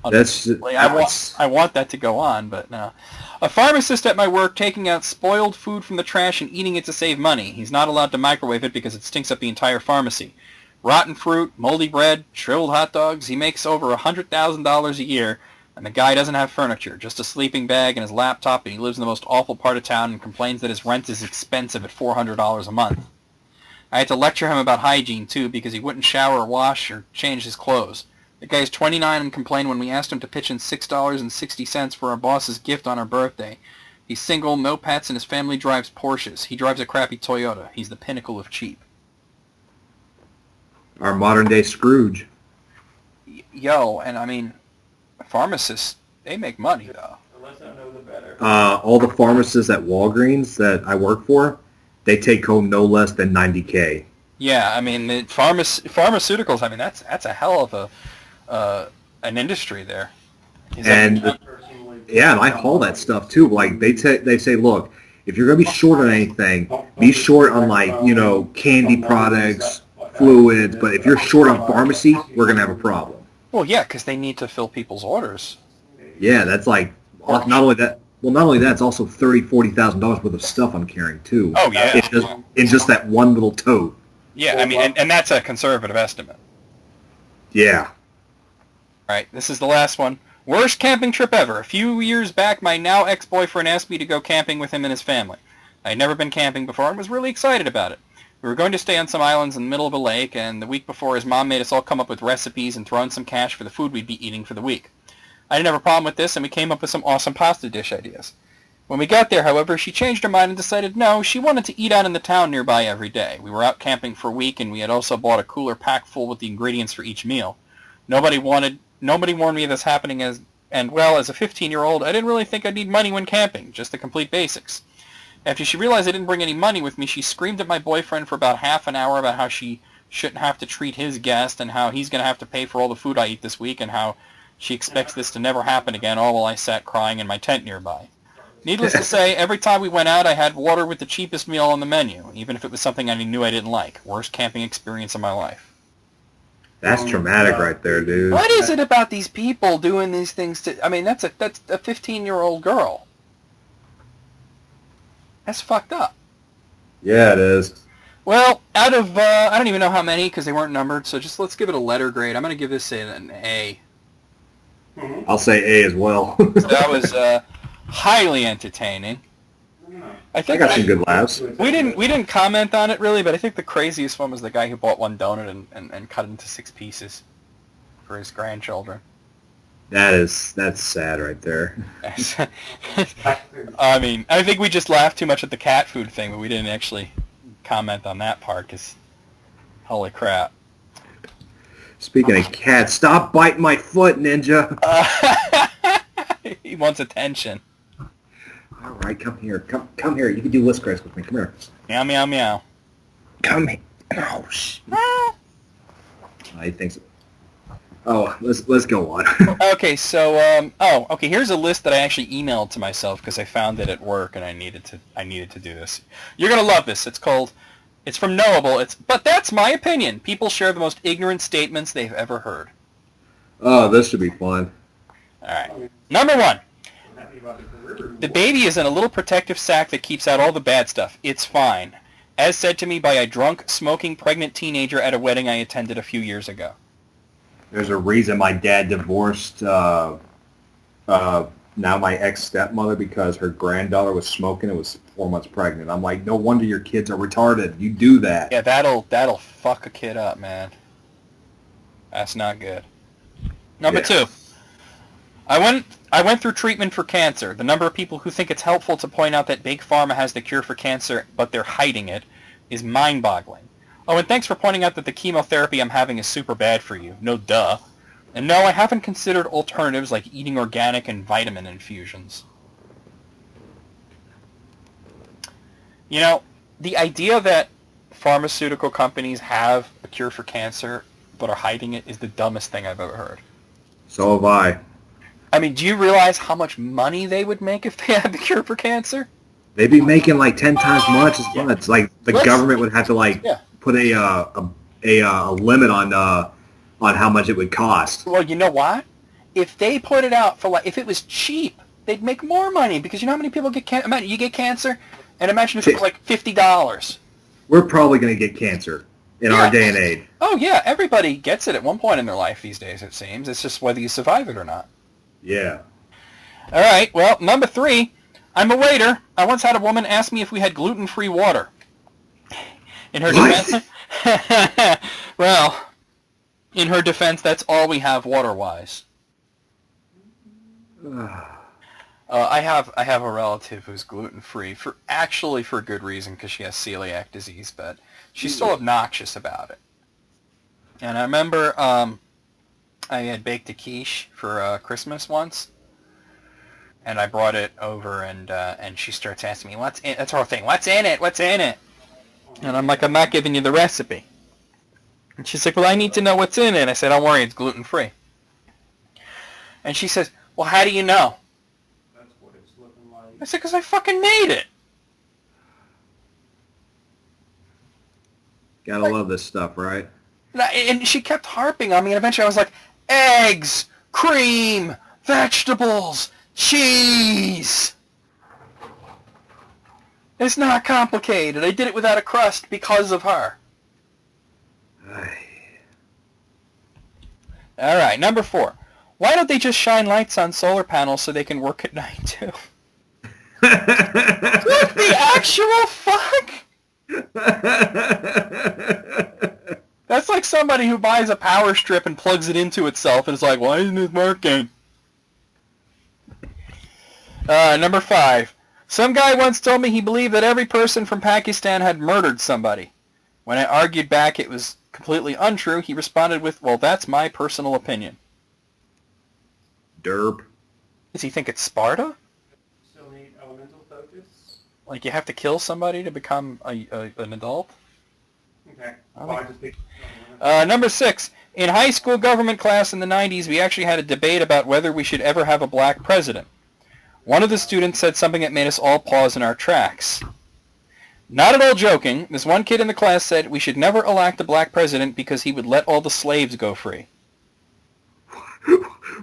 I want that to go on, but no. A pharmacist at my work taking out spoiled food from the trash and eating it to save money. He's not allowed to microwave it because it stinks up the entire pharmacy. Rotten fruit, moldy bread, shriveled hot dogs. He makes over $100,000 a year. And the guy doesn't have furniture, just a sleeping bag and his laptop, and he lives in the most awful part of town and complains that his rent is expensive at $400 a month. I had to lecture him about hygiene, too, because he wouldn't shower or wash or change his clothes. The guy's 29 and complained when we asked him to pitch in $6.60 for our boss's gift on our birthday. He's single, no pets, and his family drives Porsches. He drives a crappy Toyota. He's the pinnacle of cheap. Our modern-day Scrooge. And I mean... Pharmacists, they make money, though. Unless I know the better. All the pharmacists at Walgreens that I work for, they take home no less than $90K. Yeah, I mean, the pharmaceuticals, I mean, that's a hell of an industry there. And I haul that stuff, too. Like, they say, look, if you're going to be short on anything, be short on, candy products, fluids. But if you're short on pharmacy, we're going to have a problem. Well, yeah, because they need to fill people's orders. Yeah, that's like, not only that, it's also $30,000-$40,000 worth of stuff I'm carrying, too. Oh, yeah. In just that one little tote. Yeah, I mean, and that's a conservative estimate. Yeah. All right, this is the last one. Worst camping trip ever. A few years back, my now ex-boyfriend asked me to go camping with him and his family. I had never been camping before and was really excited about it. We were going to stay on some islands in the middle of a lake, and the week before his mom made us all come up with recipes and throw in some cash for the food we'd be eating for the week. I didn't have a problem with this, and we came up with some awesome pasta dish ideas. When we got there, however, she changed her mind and decided no, she wanted to eat out in the town nearby every day. We were out camping for a week, and we had also bought a cooler packed full with the ingredients for each meal. Nobody warned me of this happening, as a 15-year-old, I didn't really think I'd need money when camping, just the complete basics. After she realized I didn't bring any money with me, she screamed at my boyfriend for about half an hour about how she shouldn't have to treat his guest and how he's going to have to pay for all the food I eat this week and how she expects this to never happen again, all while I sat crying in my tent nearby. Needless to say, every time we went out, I had water with the cheapest meal on the menu, even if it was something I knew I didn't like. Worst camping experience of my life. That's traumatic right there, dude. What is it about these people doing these things to... I mean, that's a 15-year-old girl. That's fucked up. Yeah, it is. Well, out of... I don't even know how many, because they weren't numbered, so just let's give it a letter grade. I'm going to give this an A. I'll say A as well. So that was highly entertaining. I I got some good laughs. We didn't comment on it really, but I think the craziest one was the guy who bought one donut and cut it into 6 pieces for his grandchildren. That's sad right there. I mean, I think we just laughed too much at the cat food thing, but we didn't actually comment on that part because, holy crap. Speaking of cats, stop biting my foot, Ninja. He wants attention. All right, come here. Come here. You can do Whisk Race with me. Come here. Meow, meow, meow. Come here. Oh, I think so. Oh, let's go on. Okay, so okay. Here's a list that I actually emailed to myself because I found it at work and I needed to do this. You're gonna love this. It's from Knowable. But that's my opinion. People share the most ignorant statements they've ever heard. Oh, this should be fun. All right. Number 1. The baby is in a little protective sack that keeps out all the bad stuff. It's fine. As said to me by a drunk, smoking, pregnant teenager at a wedding I attended a few years ago. There's a reason my dad divorced now my ex-stepmother because her granddaughter was smoking and was 4 months pregnant. I'm like, no wonder your kids are retarded. You do that. Yeah, that'll fuck a kid up, man. That's not good. Number 2. I went through treatment for cancer. The number of people who think it's helpful to point out that Big Pharma has the cure for cancer, but they're hiding it, is mind-boggling. Oh, and thanks for pointing out that the chemotherapy I'm having is super bad for you. No duh. And no, I haven't considered alternatives like eating organic and vitamin infusions. You know, the idea that pharmaceutical companies have a cure for cancer but are hiding it is the dumbest thing I've ever heard. So have I. I mean, do you realize how much money they would make if they had the cure for cancer? They'd be making like 10 times as much. Like the government would have to put a limit on how much it would cost. Well, you know what? If they put it out for if it was cheap, they'd make more money because you know how many people get cancer? Imagine you get cancer, and imagine if it was like $50. We're probably going to get cancer in our day and age. Oh yeah, everybody gets it at one point in their life these days. It seems it's just whether you survive it or not. Yeah. All right. Well, number 3. I'm a waiter. I once had a woman ask me if we had gluten-free water. In her defense, well, in her defense, that's all we have water-wise. I have a relative who's gluten-free for good reason because she has celiac disease, but she's still obnoxious about it. And I remember I had baked a quiche for Christmas once. And I brought it over, and she starts asking me, "What's in?" That's her thing. What's in it? What's in it? And I'm like, I'm not giving you the recipe. And she's like, well, I need to know what's in it. I said, don't worry, it's gluten-free. And she says, well, how do you know? That's what it's looking like. I said, because I fucking made it. Gotta love this stuff, right? And she kept harping on me, and eventually I was like, eggs, cream, vegetables, cheese. It's not complicated. I did it without a crust because of her. All right, number 4. Why don't they just shine lights on solar panels so they can work at night too? What the actual fuck? That's like somebody who buys a power strip and plugs it into itself and is like, why isn't it working? Number 5. Some guy once told me he believed that every person from Pakistan had murdered somebody. When I argued back it was completely untrue, he responded with, well, that's my personal opinion. Derp. Does he think it's Sparta? Still need elemental focus. Like you have to kill somebody to become an adult? Okay. I Well, I think- just picked. Number 6. In high school government class in the 90s, we actually had a debate about whether we should ever have a black president. One of the students said something that made us all pause in our tracks. Not at all joking, this one kid in the class said we should never elect a black president because he would let all the slaves go free.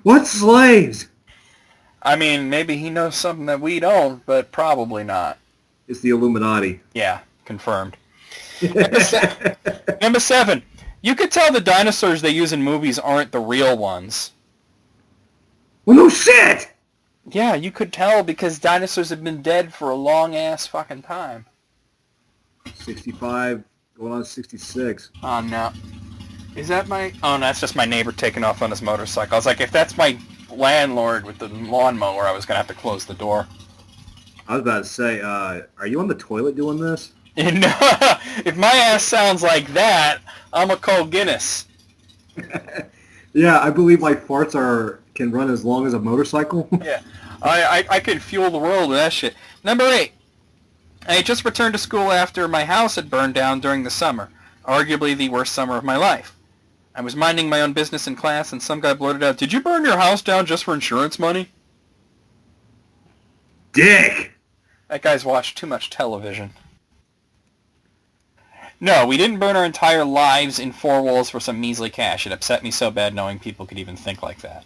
What slaves? I mean, maybe he knows something that we don't, but probably not. It's the Illuminati. Yeah, confirmed. Number 7. You could tell the dinosaurs they use in movies aren't the real ones. Well, no shit! Yeah, you could tell because dinosaurs have been dead for a long-ass fucking time. 65, going on 66. Oh, no. Is that my... Oh, no, that's just my neighbor taking off on his motorcycle. I was like, if that's my landlord with the lawnmower, I was going to have to close the door. I was about to say, are you on the toilet doing this? No, if my ass sounds like that, I'm a call Guinness. Yeah, I believe my farts can run as long as a motorcycle. Yeah, I could fuel the world with that shit. Number 8. I had just returned to school after my house had burned down during the summer, arguably the worst summer of my life. I was minding my own business in class, and some guy blurted out, "Did you burn your house down just for insurance money?" Dick! That guy's watched too much television. No, we didn't burn our entire lives in 4 walls for some measly cash. It upset me so bad knowing people could even think like that.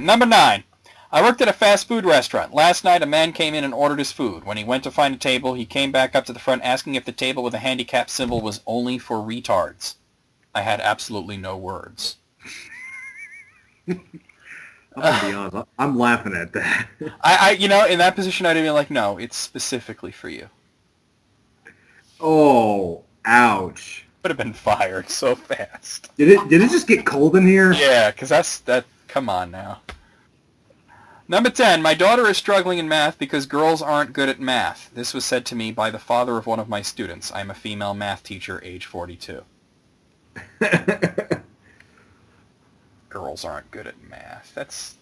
Number 9. I worked at a fast food restaurant. Last night, a man came in and ordered his food. When he went to find a table, he came back up to the front asking if the table with a handicap symbol was only for retards. I had absolutely no words. I'm gonna be honest, I'm laughing at that. In that position, I'd have been like, no, it's specifically for you. Oh, ouch. Would have been fired so fast. Did it just get cold in here? Yeah, because that. Come on now. Number 10. My daughter is struggling in math because girls aren't good at math. This was said to me by the father of one of my students. I'm a female math teacher, age 42. Girls aren't good at math. That's...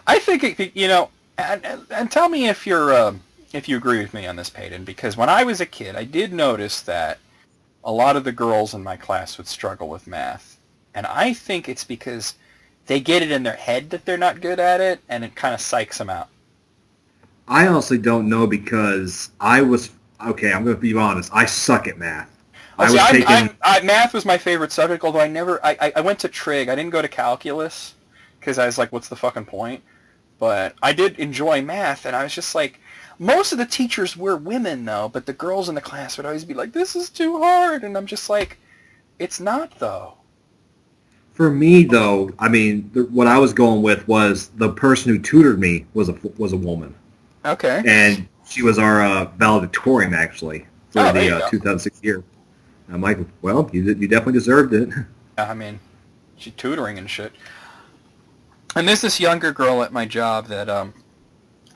I think, and tell me if you agree with me on this, Peyton, because when I was a kid, I did notice that a lot of the girls in my class would struggle with math. And I think it's because they get it in their head that they're not good at it, and it kind of psychs them out. I honestly don't know because I'm going to be honest, I suck at math. Math was my favorite subject, although I went to trig. I didn't go to calculus because I was like, what's the fucking point? But I did enjoy math, and I was just like, most of the teachers were women, though, but the girls in the class would always be like, this is too hard, and I'm just like, it's not, though. For me, though, I mean, what I was going with was the person who tutored me was a woman. Okay. And she was our valedictorian, actually, for Oh, there you the go. 2006 year. I'm like, well, you definitely deserved it. I mean, she's tutoring and shit. And there's this younger girl at my job that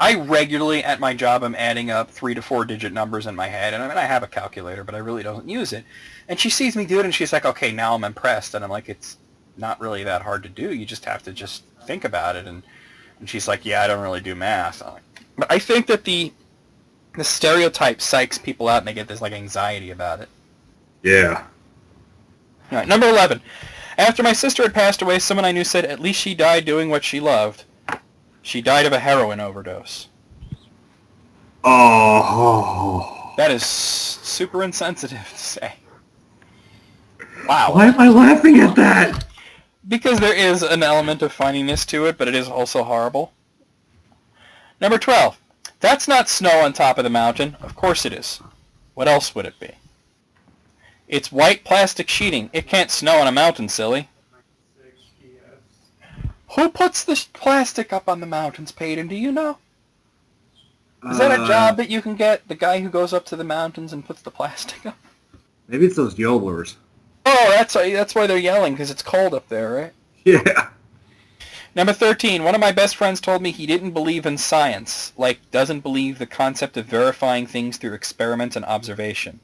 I regularly at my job am adding up 3 to 4 digit numbers in my head, and I mean I have a calculator, but I really don't use it. And she sees me do it, and she's like, "Okay, now I'm impressed." And I'm like, "It's not really that hard to do. You just have to just think about it." And she's like, "Yeah, I don't really do math." I'm like, but I think that the stereotype psychs people out, and they get this like anxiety about it. Yeah. All right, number 11. After my sister had passed away, someone I knew said, "At least she died doing what she loved." She died of a heroin overdose. Oh. That is super insensitive to say. Wow. Why am I laughing at that? Because there is an element of funniness to it, but it is also horrible. Number 12. That's not snow on top of the mountain. Of course it is. What else would it be? It's white plastic sheeting. It can't snow on a mountain, silly. 6, yes. Who puts the plastic up on the mountains, Peyton? Do you know? Is that a job that you can get? The guy who goes up to the mountains and puts the plastic up? Maybe it's those yodelers. Oh, that's why they're yelling, because it's cold up there, right? Yeah. Number 13. One of my best friends told me he didn't believe in science, like doesn't believe the concept of verifying things through experiment and observation.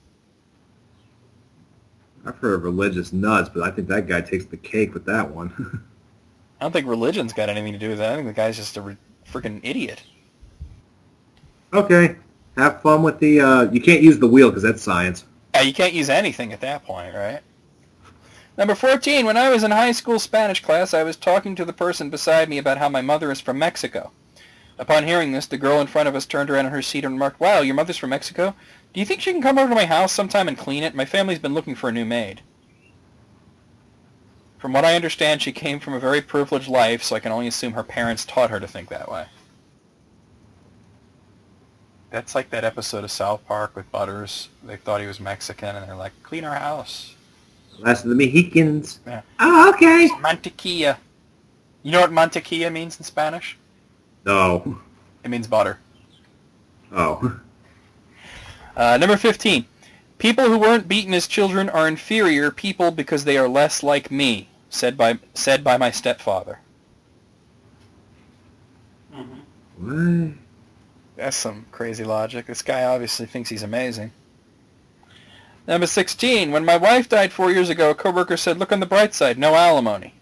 I've heard of religious nuts, but I think that guy takes the cake with that one. I don't think religion's got anything to do with that. I think the guy's just a freaking idiot. Okay. Have fun with the, you can't use the wheel because that's science. Yeah, you can't use anything at that point, right? Number 14. When I was in high school Spanish class, I was talking to the person beside me about how my mother is from Mexico. Upon hearing this, the girl in front of us turned around in her seat and remarked, "Wow, your mother's from Mexico? Do you think she can come over to my house sometime and clean it? My family's been looking for a new maid." From what I understand, she came from a very privileged life, so I can only assume her parents taught her to think that way. That's like that episode of South Park with Butters. They thought he was Mexican, and they're like, "Clean our house." Last of the Mexicans. Yeah. Oh, okay. Mantequilla. You know what mantequilla means in Spanish? No. It means butter. Oh. Number 15. People who weren't beaten as children are inferior people because they are less like me, said by my stepfather. What? That's some crazy logic. This guy obviously thinks he's amazing. Number 16. When my wife died 4 years ago, a coworker said, "Look on the bright side, no alimony."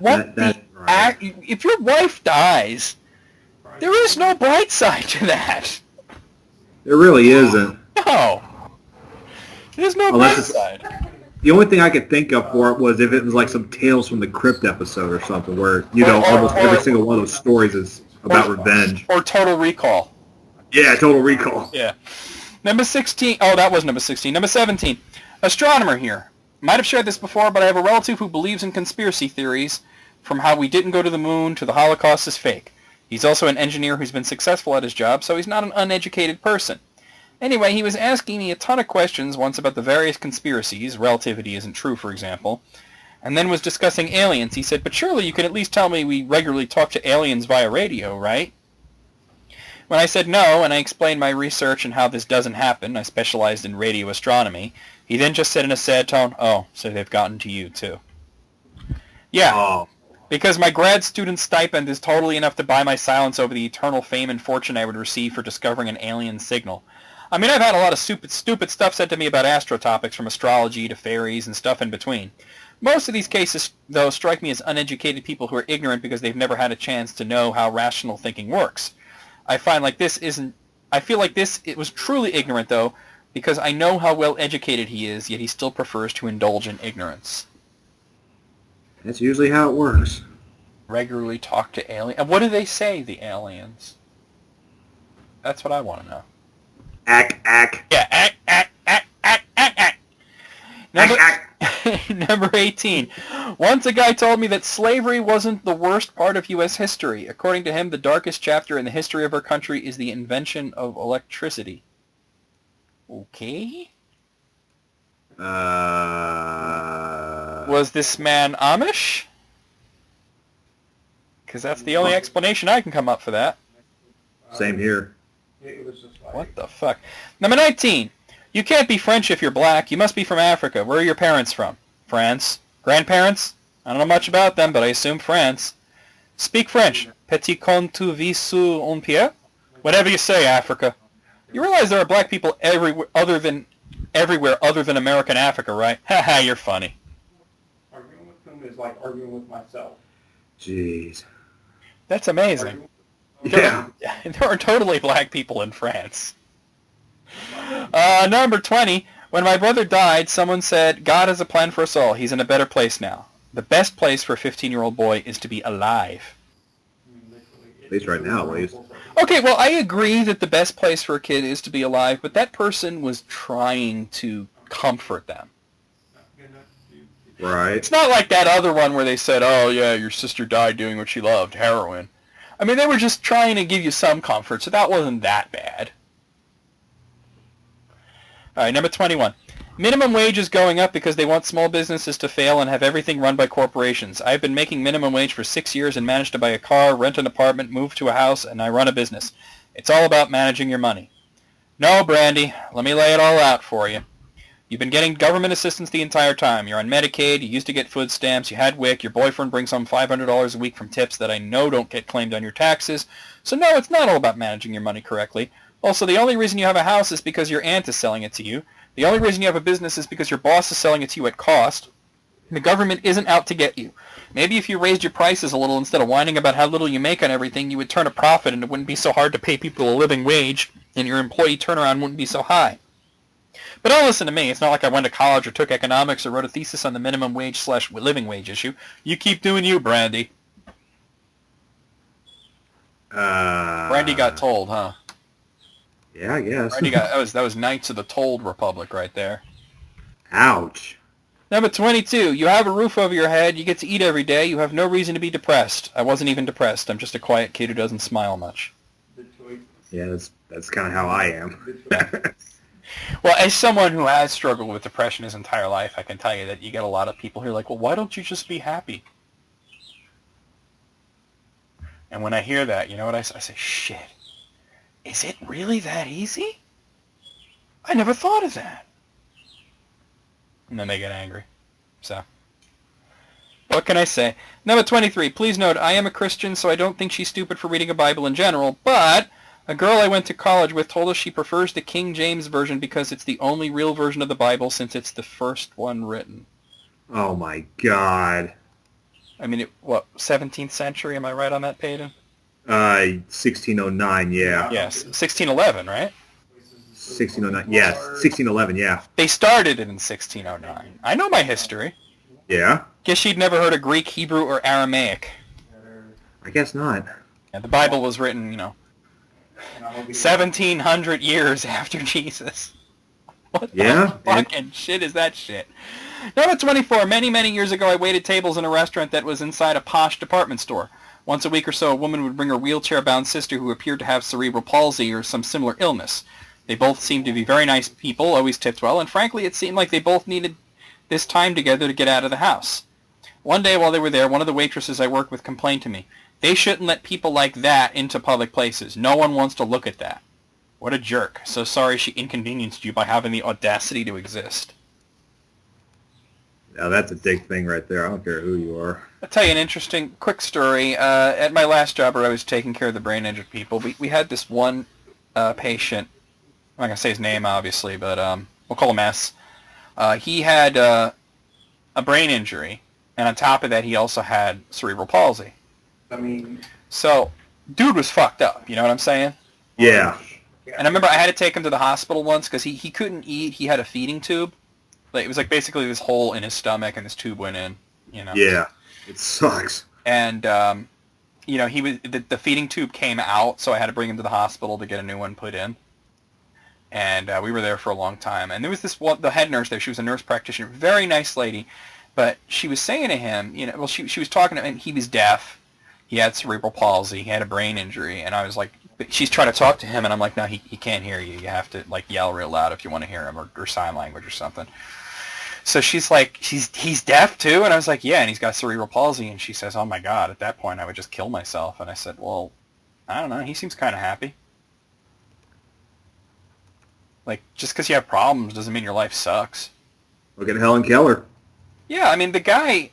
What Right. if your wife dies, there is no bright side to that. There really isn't. No. There's no Unless bright it's- side. The only thing I could think of for it was if it was like some Tales from the Crypt episode or something where, almost every single one of those stories is about revenge. Or Total Recall. Yeah, Total Recall. Yeah. Number 16. Oh, that was number 16. Number 17. Astronomer here. Might have shared this before, but I have a relative who believes in conspiracy theories, from how we didn't go to the moon to the Holocaust is fake. He's also an engineer who's been successful at his job, so he's not an uneducated person. Anyway, he was asking me a ton of questions once about the various conspiracies, relativity isn't true, for example, and then was discussing aliens. He said, "But surely you can at least tell me we regularly talk to aliens via radio, right?" When I said no, and I explained my research and how this doesn't happen, I specialized in radio astronomy, he then just said in a sad tone, "Oh, so they've gotten to you, too." Yeah, Oh. because my grad student stipend is totally enough to buy my silence over the eternal fame and fortune I would receive for discovering an alien signal. I mean, I've had a lot of stupid stuff said to me about astro topics, from astrology to fairies and stuff in between. Most of these cases, though, strike me as uneducated people who are ignorant because they've never had a chance to know how rational thinking works. I feel like this it was truly ignorant, though, because I know how well educated he is, yet he still prefers to indulge in ignorance. That's usually how it works. Regularly talk to aliens. And what do they say, the aliens? That's what I want to know. Ack. Yeah, ack. Number 18. Once a guy told me that slavery wasn't the worst part of U.S. history. According to him, the darkest chapter in the history of our country is the invention of electricity. Okay. Was this man Amish? Because that's the only explanation I can come up for that. Same here. It was just like, What the fuck? Number 19. You can't be French if you're black. You must be from Africa. Where are your parents from? France. Grandparents? I don't know much about them, but I assume France. Speak French. Petit con tu vis sur un pied? Whatever you say, Africa. You realize there are black people everywhere other than American Africa, right? Haha, you're funny. arguing with them is like arguing with myself. Jeez. That's amazing. Yeah. There are totally black people in France. Number 20. When my brother died, someone said, "God has a plan for us all. He's in a better place now. The best place for a 15-year-old boy is to be alive." At least right now, at least. Okay, well, I agree that the best place for a kid is to be alive, but that person was trying to comfort them. Right. It's not like that other one where they said, "Oh, yeah, your sister died doing what she loved, heroin." I mean, they were just trying to give you some comfort, so that wasn't that bad. All right, number 21. Minimum wage is going up because they want small businesses to fail and have everything run by corporations. I've been making minimum wage for 6 years and managed to buy a car, rent an apartment, move to a house, and I run a business. It's all about managing your money. No, Brandy, let me lay it all out for you. You've been getting government assistance the entire time. You're on Medicaid. You used to get food stamps. You had WIC. Your boyfriend brings home $500 a week from tips that I know don't get claimed on your taxes. So no, it's not all about managing your money correctly. Also, the only reason you have a house is because your aunt is selling it to you. The only reason you have a business is because your boss is selling it to you at cost. The government isn't out to get you. Maybe if you raised your prices a little instead of whining about how little you make on everything, you would turn a profit and it wouldn't be so hard to pay people a living wage and your employee turnaround wouldn't be so high. But don't listen to me. It's not like I went to college or took economics or wrote a thesis on the minimum wage / living wage issue. You keep doing you, Brandy. Brandy got told, huh? Yeah, I guess. Brandy got that was Knights of the Told Republic right there. Ouch. Number 22. You have a roof over your head. You get to eat every day. You have no reason to be depressed. I wasn't even depressed. I'm just a quiet kid who doesn't smile much. The choice. Yeah, that's kind of how I am. Well, as someone who has struggled with depression his entire life, I can tell you that you get a lot of people who are like, well, why don't you just be happy? And when I hear that, you know what I say? Shit. Is it really that easy? I never thought of that. And then they get angry. So, what can I say? Number 23. Please note, I am a Christian, so I don't think she's stupid for reading a Bible in general, but a girl I went to college with told us she prefers the King James Version because it's the only real version of the Bible since it's the first one written. Oh my God. I mean, 17th century? Am I right on that, Peyton? 1609, yeah. Yes, 1611, right? 1609, yes. 1611, yeah. They started it in 1609. I know my history. Yeah? Guess she'd never heard of Greek, Hebrew, or Aramaic. I guess not. And the Bible was written, 1,700 years after Jesus. What the fucking shit is that shit? Number 24. Many, many years ago, I waited tables in a restaurant that was inside a posh department store. Once a week or so, a woman would bring her wheelchair-bound sister who appeared to have cerebral palsy or some similar illness. They both seemed to be very nice people, always tipped well, and frankly, it seemed like they both needed this time together to get out of the house. One day while they were there, one of the waitresses I worked with complained to me, "They shouldn't let people like that into public places. No one wants to look at that." What a jerk. So sorry she inconvenienced you by having the audacity to exist. Now that's a dick thing right there. I don't care who you are. I'll tell you an interesting, quick story. At my last job where I was taking care of the brain injured people, we had this one patient. I'm not going to say his name, obviously, but we'll call him S. He had a brain injury, and on top of that, he also had cerebral palsy. I mean, So, dude was fucked up, you know what I'm saying? Yeah. And I remember I had to take him to the hospital once because he couldn't eat. He had a feeding tube. Like, it was like basically this hole in his stomach, and this tube went in, Yeah. It sucks. And, he was the feeding tube came out, so I had to bring him to the hospital to get a new one put in. And we were there for a long time. And there was the head nurse there. She was a nurse practitioner, very nice lady. But she was saying to him, she was talking to him. He was deaf. He had cerebral palsy. He had a brain injury. And I was like, she's trying to talk to him, and I'm like, no, he can't hear you. You have to yell real loud if you want to hear him, or sign language or something. So she's like, he's deaf too? And I was like, yeah, and he's got cerebral palsy. And she says, oh my God, at that point I would just kill myself. And I said, well, I don't know. He seems kind of happy. Like, just because you have problems doesn't mean your life sucks. Look at Helen Keller. Yeah, I mean, the guy,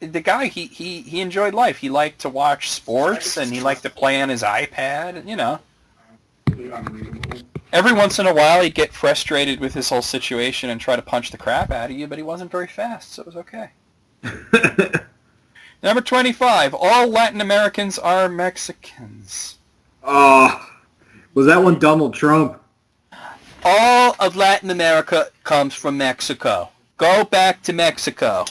he enjoyed life. He liked to watch sports, and he liked to play on his iPad, Every once in a while, he'd get frustrated with his whole situation and try to punch the crap out of you, but he wasn't very fast, so it was okay. Number 25. All Latin Americans are Mexicans. Oh, was that one Donald Trump? All of Latin America comes from Mexico. Go back to Mexico.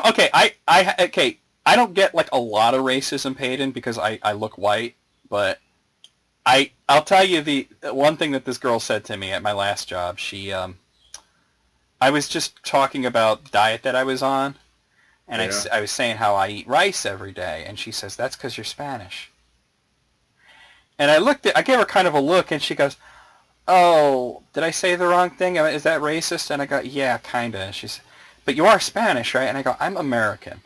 Okay, I don't get a lot of racism, Peyton, because I look white, but I'll tell you the one thing that this girl said to me at my last job. She I was just talking about the diet that I was on, and I was saying how I eat rice every day, and she says, "That's because you're Spanish." And I gave her kind of a look, and she goes, "Oh, did I say the wrong thing? Is that racist?" And I go, "Yeah, kinda." And she said, "But you are Spanish, right?" And I go, "I'm American."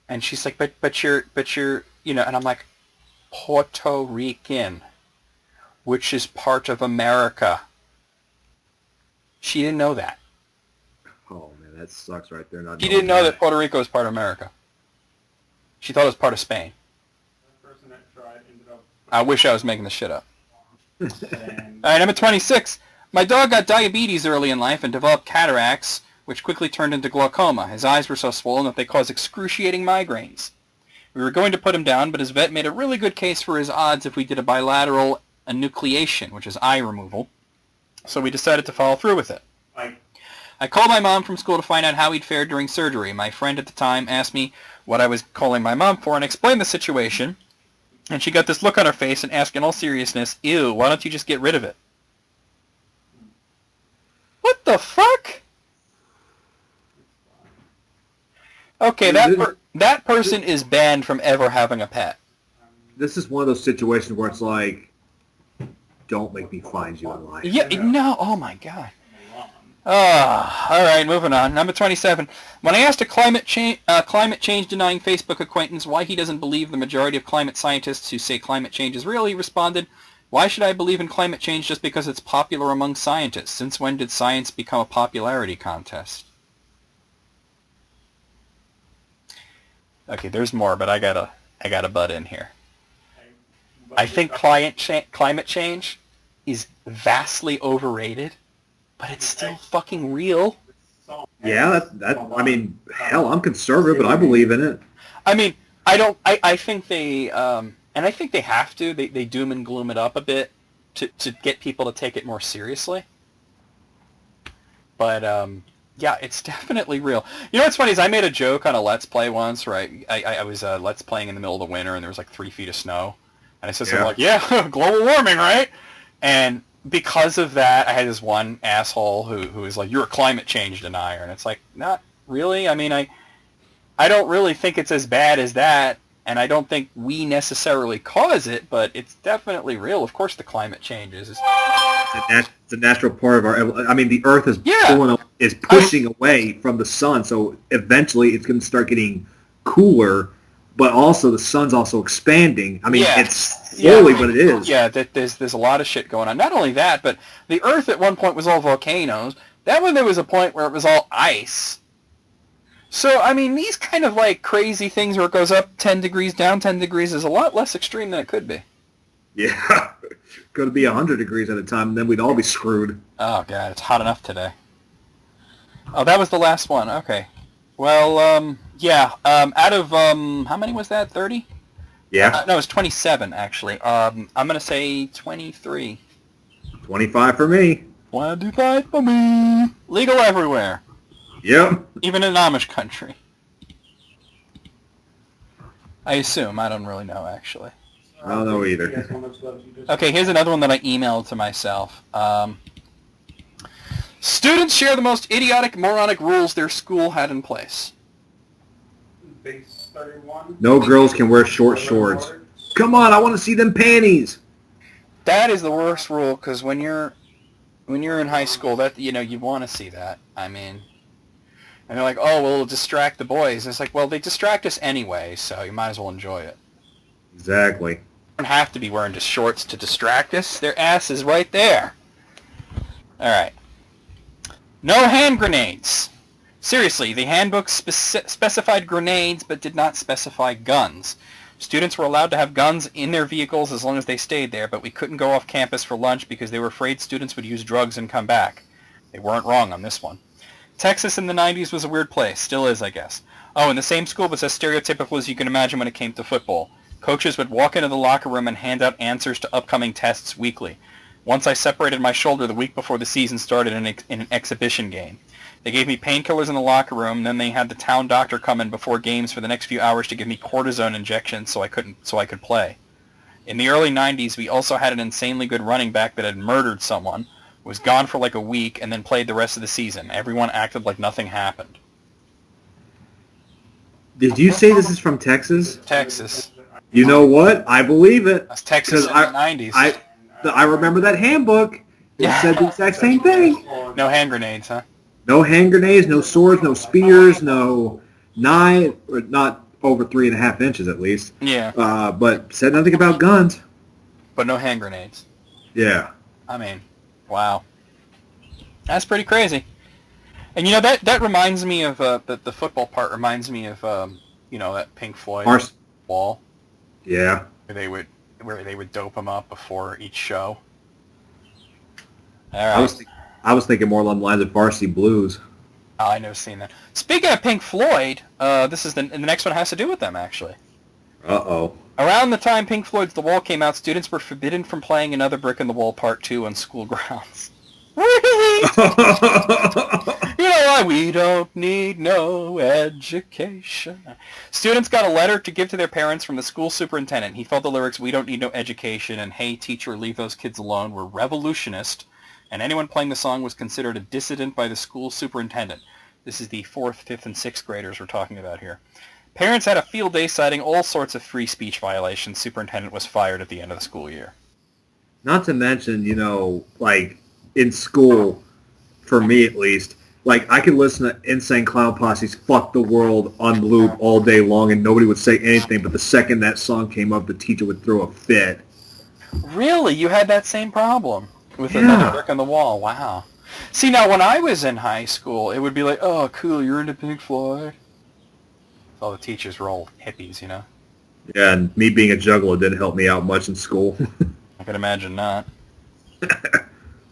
And she's like, but you're, and I'm like, Puerto Rican, which is part of America. She didn't know that. Oh man, that sucks right there. Not She knowing didn't know that Puerto Rico was part of America. She thought it was part of Spain. The person that tried ended up. I wish I was making this shit up. And All right, number 26. My dog got diabetes early in life and developed cataracts, which quickly turned into glaucoma. His eyes were so swollen that they caused excruciating migraines. We were going to put him down, but his vet made a really good case for his odds if we did a bilateral enucleation, which is eye removal. So we decided to follow through with it. like, I called my mom from school to find out how he'd fared during surgery. My friend at the time asked me what I was calling my mom for and explained the situation. And she got this look on her face and asked in all seriousness, "Ew, why don't you just get rid of it?" What the fuck? Okay, that person is banned from ever having a pet. This is one of those situations where it's like, don't make me find you in life. Yeah, no, oh my god. All right, moving on. Number 27. When I asked a climate change denying Facebook acquaintance why he doesn't believe the majority of climate scientists who say climate change is real, he responded, "Why should I believe in climate change just because it's popular among scientists? Since when did science become a popularity contest?" Okay, there's more, but I gotta butt in here. I think climate change is vastly overrated, but it's still fucking real. Yeah, I mean, hell, I'm conservative, but I believe in it. I mean, I think they, and I think they have to, they doom and gloom it up a bit to get people to take it more seriously. But, yeah, it's definitely real. You know what's funny is I made a joke on a Let's Play once where I was Let's Playing in the middle of the winter and there was like 3 feet of snow. And I said something like, yeah, global warming, right? And because of that, I had this one asshole who was like, "You're a climate change denier." And it's like, not really. I mean, I don't really think it's as bad as that, and I don't think we necessarily cause it, but it's definitely real. Of course the climate changes. It's a natural part of our... I mean, the Earth is is pushing away from the sun, so eventually it's going to start getting cooler, but also the sun's also expanding. I mean, it's slowly, but it is. Yeah, there's a lot of shit going on. Not only that, but the Earth at one point was all volcanoes. Then when there was a point where it was all ice. So, I mean, these kind of like crazy things where it goes up 10 degrees, down 10 degrees is a lot less extreme than it could be. Yeah. Could be 100 degrees at a time, and then we'd all be screwed. Oh, God, it's hot enough today. Oh, that was the last one. Okay. Well, yeah, out of, how many was that? 30? Yeah. No, it was 27, actually. I'm going to say 23. 25 for me. 25 for me. Legal everywhere. Yep. Even in Amish country. I assume. I don't really know, actually. I don't know either. Okay, here's another one that I emailed to myself. Students share the most idiotic, moronic rules their school had in place. Base 31. No girls can wear short shorts. Come on, I want to see them panties. That is the worst rule, because when you're in high school, that you want to see that. I mean, and they're like, "Oh, well, it'll distract the boys." And it's like, well, they distract us anyway, so you might as well enjoy it. Exactly. Don't have to be wearing just shorts to distract us. Their ass is right there. All right. No hand grenades. Seriously, the handbook specified grenades but did not specify guns. Students were allowed to have guns in their vehicles as long as they stayed there, but we couldn't go off campus for lunch because they were afraid students would use drugs and come back. They weren't wrong on this one. Texas in the 90s was a weird place. Still is, I guess. Oh, in the same school, but as stereotypical as you can imagine when it came to football. Coaches would walk into the locker room and hand out answers to upcoming tests weekly. Once I separated my shoulder the week before the season started in an exhibition game. They gave me painkillers in the locker room, then they had the town doctor come in before games for the next few hours to give me cortisone injections so I could play. In the early 90s, we also had an insanely good running back that had murdered someone, was gone for like a week, and then played the rest of the season. Everyone acted like nothing happened. Did you say this is from Texas? Texas. You know what? I believe it. That's Texas in the 90s. I remember that handbook. It said the exact same thing. No hand grenades, huh? No hand grenades, no swords, no spears, no knife, or over 3.5 inches at least. Yeah, But said nothing about guns. but no hand grenades. Yeah. I mean, wow. That's pretty crazy. And, that reminds me of, the football part reminds me of, that Pink Floyd Ars- wall Yeah. where they would dope them up before each show. All I right. was thinking more along the lines of Varsity Blues. Oh, I never seen that. Speaking of Pink Floyd, this is the next one has to do with them, actually. Uh-oh. Around the time Pink Floyd's The Wall came out, students were forbidden from playing Another Brick in the Wall Part 2 on school grounds. You know why we don't need no education. Students got a letter to give to their parents from the school superintendent. He felt the lyrics, "We don't need no education," and "Hey, teacher, leave those kids alone," were revolutionist, and anyone playing the song was considered a dissident by the school superintendent. This is the 4th, 5th, and 6th graders we're talking about here. Parents had a field day citing all sorts of free speech violations. Superintendent was fired at the end of the school year. Not to mention, like in school, for me at least, like I could listen to Insane Clown Posse's "Fuck the World" on loop all day long, and nobody would say anything. But the second that song came up, the teacher would throw a fit. Really? You had that same problem with Yeah. Another Brick on the Wall? Wow. See, now when I was in high school, it would be like, "Oh, cool, you're into Pink Floyd." All the teachers were all hippies, Yeah, and me being a juggler didn't help me out much in school. I could imagine not.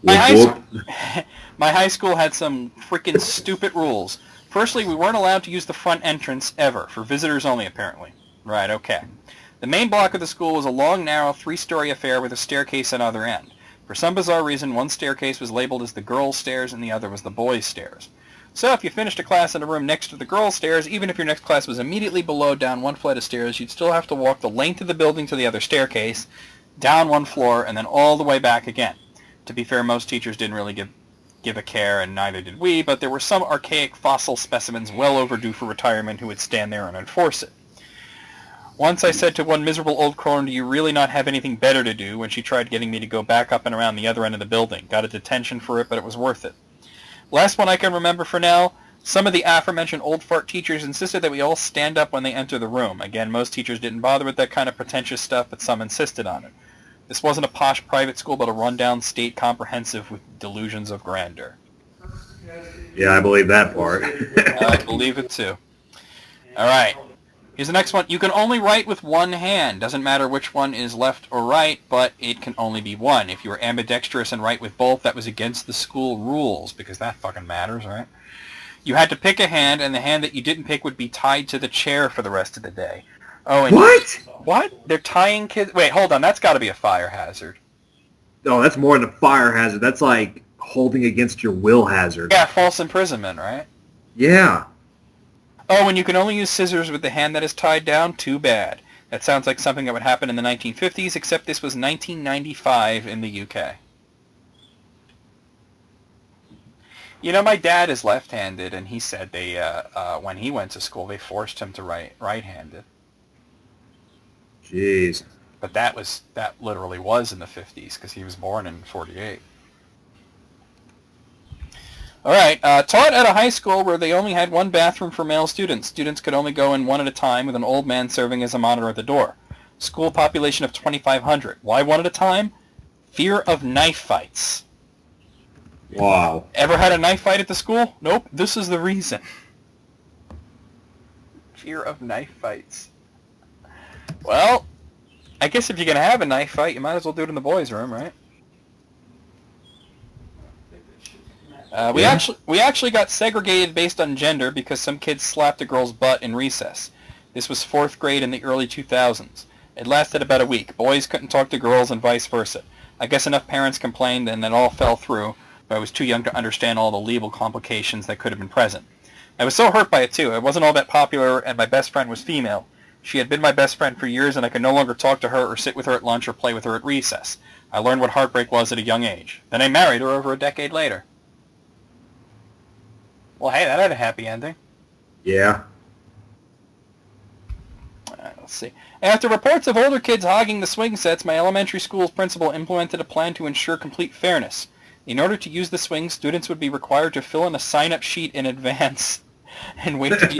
Whoop, whoop. My high school had some freaking stupid rules. Firstly, we weren't allowed to use the front entrance ever, for visitors only apparently. Right, okay. The main block of the school was a long, narrow, 3-story affair with a staircase on either end. For some bizarre reason, one staircase was labeled as the girls' stairs and the other was the boys' stairs. So if you finished a class in a room next to the girls' stairs, even if your next class was immediately below down one flight of stairs, you'd still have to walk the length of the building to the other staircase, down one floor, and then all the way back again. To be fair, most teachers didn't really give a care, and neither did we, but there were some archaic fossil specimens well overdue for retirement who would stand there and enforce it. Once I said to one miserable old crone, "Do you really not have anything better to do?" when she tried getting me to go back up and around the other end of the building. Got a detention for it, but it was worth it. Last one I can remember for now, some of the aforementioned old fart teachers insisted that we all stand up when they enter the room. Again, most teachers didn't bother with that kind of pretentious stuff, but some insisted on it. This wasn't a posh private school, but a rundown state comprehensive with delusions of grandeur. Yeah, I believe that part. I believe it too. All right. Here's the next one. You can only write with one hand. Doesn't matter which one is left or right, but it can only be one. If you were ambidextrous and write with both, that was against the school rules, because that fucking matters, right? You had to pick a hand, and the hand that you didn't pick would be tied to the chair for the rest of the day. Oh, and What? What? They're tying kids? Wait, hold on. That's got to be a fire hazard. No, that's more than a fire hazard. That's like holding against your will hazard. Yeah, false imprisonment, right? Yeah. Oh, and you can only use scissors with the hand that is tied down? Too bad. That sounds like something that would happen in the 1950s, except this was 1995 in the UK. My dad is left-handed, and he said they, when he went to school, they forced him to write right-handed. Jeez. But that literally was in the 50s, because he was born in 48. All right, taught at a high school where they only had one bathroom for male students. Students could only go in one at a time with an old man serving as a monitor at the door. School population of 2,500. Why one at a time? Fear of knife fights. Wow. Ever had a knife fight at the school? Nope, this is the reason. Fear of knife fights. Well, I guess if you're going to have a knife fight, you might as well do it in the boys' room, right? We actually got segregated based on gender because some kids slapped a girl's butt in recess. This was 4th grade in the early 2000s. It lasted about a week. Boys couldn't talk to girls and vice versa. I guess enough parents complained and it all fell through, but I was too young to understand all the legal complications that could have been present. I was so hurt by it too. It wasn't all that popular and my best friend was female. She had been my best friend for years and I could no longer talk to her or sit with her at lunch or play with her at recess. I learned what heartbreak was at a young age. Then I married her over a decade later. Well, hey, that had a happy ending. Yeah. Let's see. After reports of older kids hogging the swing sets, my elementary school's principal implemented a plan to ensure complete fairness. In order to use the swing, students would be required to fill in a sign-up sheet in advance and wait to be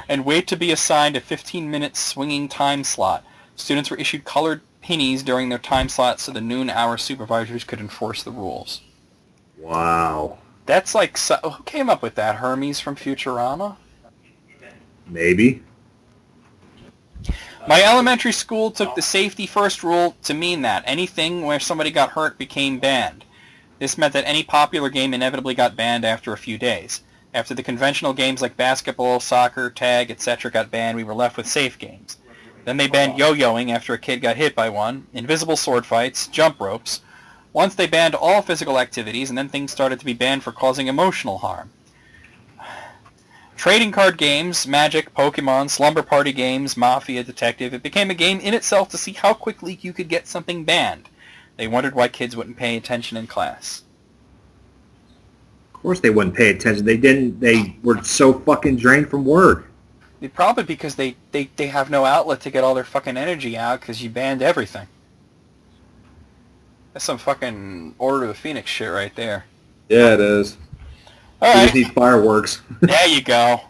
and wait to be assigned a 15-minute swinging time slot. Students were issued colored pennies during their time slots so the noon-hour supervisors could enforce the rules. Wow. That's like... who came up with that? Hermes from Futurama? Maybe. My elementary school took the safety first rule to mean that anything where somebody got hurt became banned. This meant that any popular game inevitably got banned after a few days. After the conventional games like basketball, soccer, tag, etc. got banned, we were left with safe games. Then they banned yo-yoing after a kid got hit by one, invisible sword fights, jump ropes. Once they banned all physical activities, and then things started to be banned for causing emotional harm. Trading card games, Magic, Pokemon, slumber party games, Mafia, Detective, it became a game in itself to see how quickly you could get something banned. They wondered why kids wouldn't pay attention in class. Of course they wouldn't pay attention. They didn't. They were so fucking drained from work. Probably because they have no outlet to get all their fucking energy out because you banned everything. That's some fucking Order of the Phoenix shit right there. Yeah, it is. All We right. just need fireworks. There you go.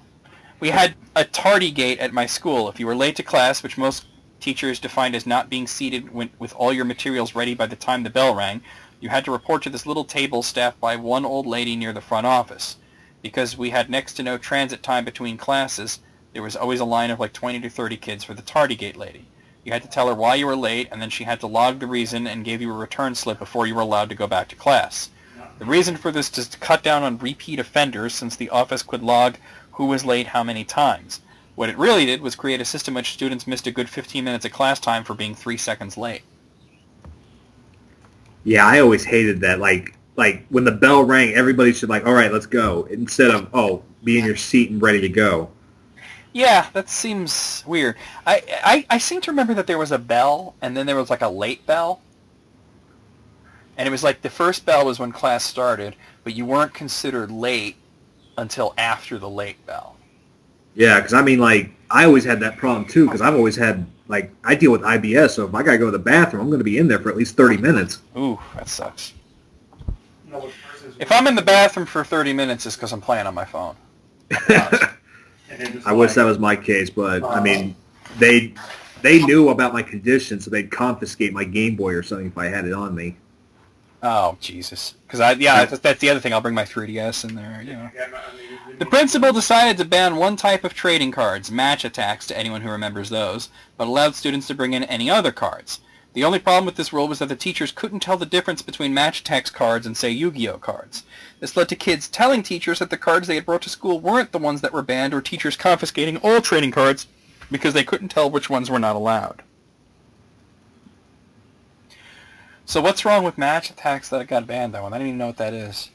We had a tardy gate at my school. If you were late to class, which most teachers defined as not being seated with all your materials ready by the time the bell rang, you had to report to this little table staffed by one old lady near the front office. Because we had next to no transit time between classes, there was always a line of like 20 to 30 kids for the tardy gate lady. You had to tell her why you were late, and then she had to log the reason and gave you a return slip before you were allowed to go back to class. The reason for this is to cut down on repeat offenders, since the office could log who was late how many times. What it really did was create a system in which students missed a good 15 minutes of class time for being 3 seconds late. Yeah, I always hated that. Like when the bell rang, everybody should all right, let's go. Instead of, be in your seat and ready to go. Yeah, that seems weird. I seem to remember that there was a bell, and then there was like a late bell. And it was like the first bell was when class started, but you weren't considered late until after the late bell. Yeah, because I always had that problem too, because I've always had, I deal with IBS, so if I got to go to the bathroom, I'm going to be in there for at least 30 minutes. Ooh, that sucks. No, what's worse is If I'm in the bathroom for 30 minutes, it's because I'm playing on my phone. and they're just I wish like, that was my case, but, they knew about my condition, so they'd confiscate my Game Boy or something if I had it on me. Oh, Jesus. Because, that's the other thing. I'll bring my 3DS in there, you know. yeah, I mean, The principal decided to ban one type of trading cards, match attacks to anyone who remembers those, but allowed students to bring in any other cards. The only problem with this rule was that the teachers couldn't tell the difference between match attacks cards and, say, Yu-Gi-Oh cards. This led to kids telling teachers that the cards they had brought to school weren't the ones that were banned, or teachers confiscating all trading cards because they couldn't tell which ones were not allowed. So what's wrong with match attacks that got banned, though? I don't even know what that is.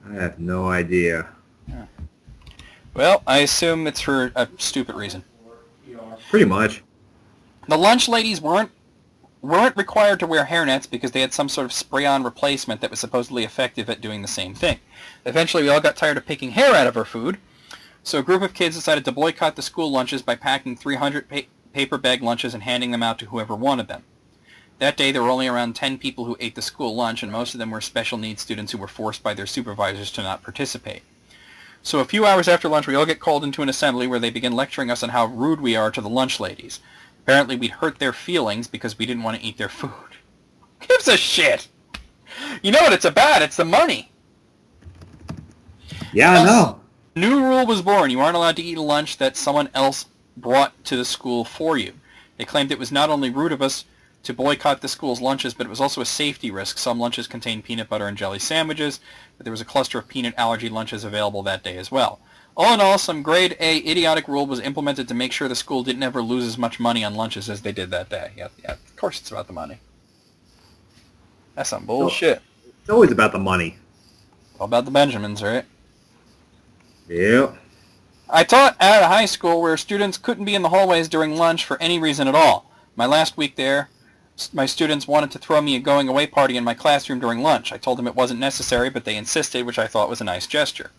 I have no idea. Well, I assume it's for a stupid reason. Pretty much. The lunch ladies weren't required to wear hairnets because they had some sort of spray-on replacement that was supposedly effective at doing the same thing. Eventually, we all got tired of picking hair out of our food, so a group of kids decided to boycott the school lunches by packing 300 paper bag lunches and handing them out to whoever wanted them. That day, there were only around 10 people who ate the school lunch, and most of them were special needs students who were forced by their supervisors to not participate. So a few hours after lunch, we all get called into an assembly where they begin lecturing us on how rude we are to the lunch ladies. Apparently, we'd hurt their feelings because we didn't want to eat their food. Who gives a shit? You know what it's about? It's the money. Yeah, I know. A new rule was born. You aren't allowed to eat a lunch that someone else brought to the school for you. They claimed it was not only rude of us to boycott the school's lunches, but it was also a safety risk. Some lunches contained peanut butter and jelly sandwiches, but there was a cluster of peanut allergy lunches available that day as well. All in all, some grade A idiotic rule was implemented to make sure the school didn't ever lose as much money on lunches as they did that day. Yeah, of course it's about the money. That's some bullshit. It's always about the money. All about the Benjamins, right? Yep. I taught at a high school where students couldn't be in the hallways during lunch for any reason at all. My last week there, my students wanted to throw me a going-away party in my classroom during lunch. I told them it wasn't necessary, but they insisted, which I thought was a nice gesture.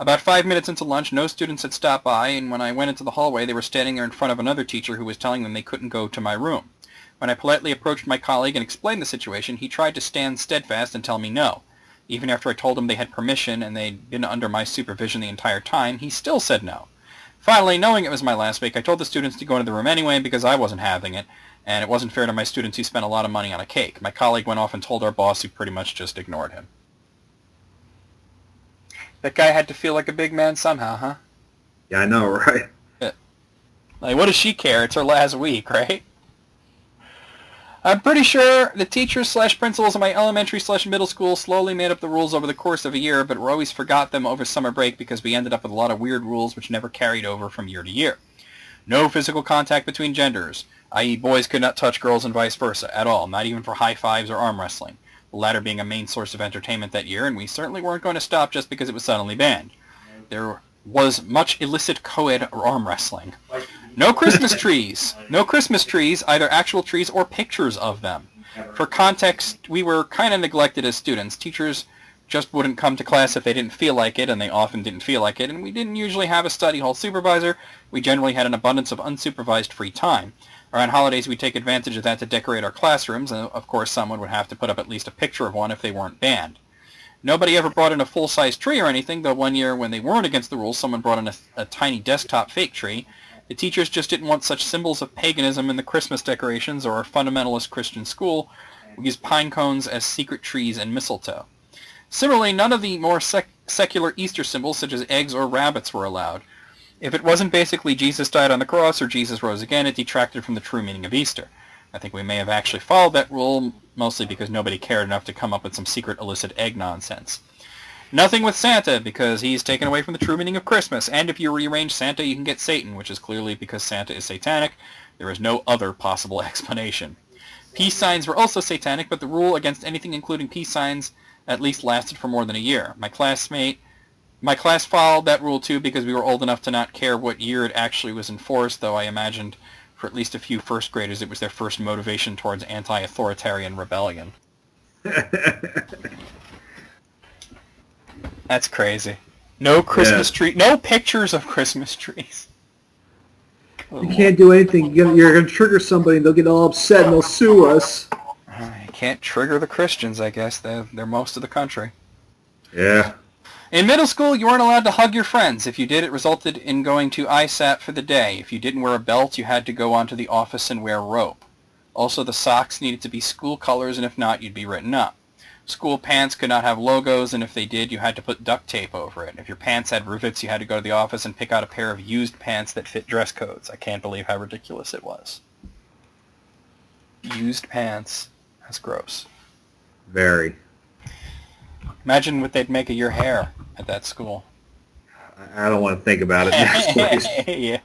About 5 minutes into lunch, no students had stopped by, and when I went into the hallway, they were standing there in front of another teacher who was telling them they couldn't go to my room. When I politely approached my colleague and explained the situation, he tried to stand steadfast and tell me no. Even after I told him they had permission and they'd been under my supervision the entire time, he still said no. Finally, knowing it was my last week, I told the students to go into the room anyway because I wasn't having it, and it wasn't fair to my students who spent a lot of money on a cake. My colleague went off and told our boss, who pretty much just ignored him. That guy had to feel like a big man somehow, huh? Yeah, I know, right? Like, what does she care? It's her last week, right? I'm pretty sure the teachers/principals of my elementary/middle school slowly made up the rules over the course of a year, but we always forgot them over summer break because we ended up with a lot of weird rules which never carried over from year to year. No physical contact between genders, i.e. boys could not touch girls and vice versa at all, not even for high fives or arm wrestling, the latter being a main source of entertainment that year, and we certainly weren't going to stop just because it was suddenly banned. There was much illicit co-ed arm wrestling. No Christmas trees. No Christmas trees, either actual trees or pictures of them. For context, we were kind of neglected as students. Teachers just wouldn't come to class if they didn't feel like it, and they often didn't feel like it, and we didn't usually have a study hall supervisor. We generally had an abundance of unsupervised free time. Around holidays, we'd take advantage of that to decorate our classrooms, and of course someone would have to put up at least a picture of one if they weren't banned. Nobody ever brought in a full-size tree or anything, though one year when they weren't against the rules, someone brought in a tiny desktop fake tree. The teachers just didn't want such symbols of paganism in the Christmas decorations, or our fundamentalist Christian school. We used pine cones as secret trees and mistletoe. Similarly, none of the more secular Easter symbols, such as eggs or rabbits, were allowed. If it wasn't basically Jesus died on the cross or Jesus rose again, it detracted from the true meaning of Easter. I think we may have actually followed that rule, mostly because nobody cared enough to come up with some secret illicit egg nonsense. Nothing with Santa, because he's taken away from the true meaning of Christmas, and if you rearrange Santa, you can get Satan, which is clearly because Santa is satanic. There is no other possible explanation. Peace signs were also satanic, but the rule against anything including peace signs at least lasted for more than a year. My class followed that rule too because we were old enough to not care what year it actually was enforced, though I imagined for at least a few first graders it was their first motivation towards anti-authoritarian rebellion. That's crazy. No Christmas tree. No pictures of Christmas trees. You can't do anything. You're going to trigger somebody and they'll get all upset and they'll sue us. You can't trigger the Christians, I guess. They're most of the country. Yeah. In middle school, you weren't allowed to hug your friends. If you did, it resulted in going to ISAT for the day. If you didn't wear a belt, you had to go onto the office and wear rope. Also, the socks needed to be school colors, and if not, you'd be written up. School pants could not have logos, and if they did, you had to put duct tape over it. If your pants had rivets, you had to go to the office and pick out a pair of used pants that fit dress codes. I can't believe how ridiculous it was. Used pants. That's gross. Very. Imagine what they'd make of your hair at that school. I don't want to think about it. Next, please. Yeah.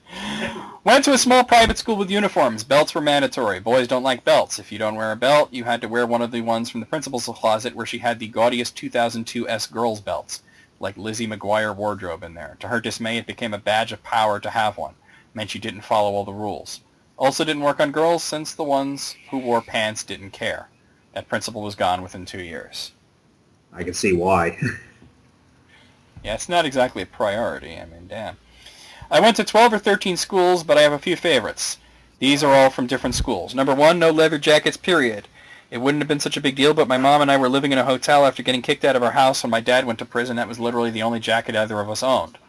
Went to a small private school with uniforms. Belts were mandatory. Boys don't like belts. If you don't wear a belt, you had to wear one of the ones from the principal's closet where she had the gaudiest 2002 girls' belts, like Lizzie McGuire wardrobe in there. To her dismay, it became a badge of power to have one. It meant you didn't follow all the rules. Also didn't work on girls since the ones who wore pants didn't care. That principal was gone within 2 years. I can see why. Yeah, it's not exactly a priority. I mean, damn. I went to 12 or 13 schools, but I have a few favorites. These are all from different schools. Number 1, no leather jackets, period. It wouldn't have been such a big deal, but my mom and I were living in a hotel after getting kicked out of our house when my dad went to prison. That was literally the only jacket either of us owned.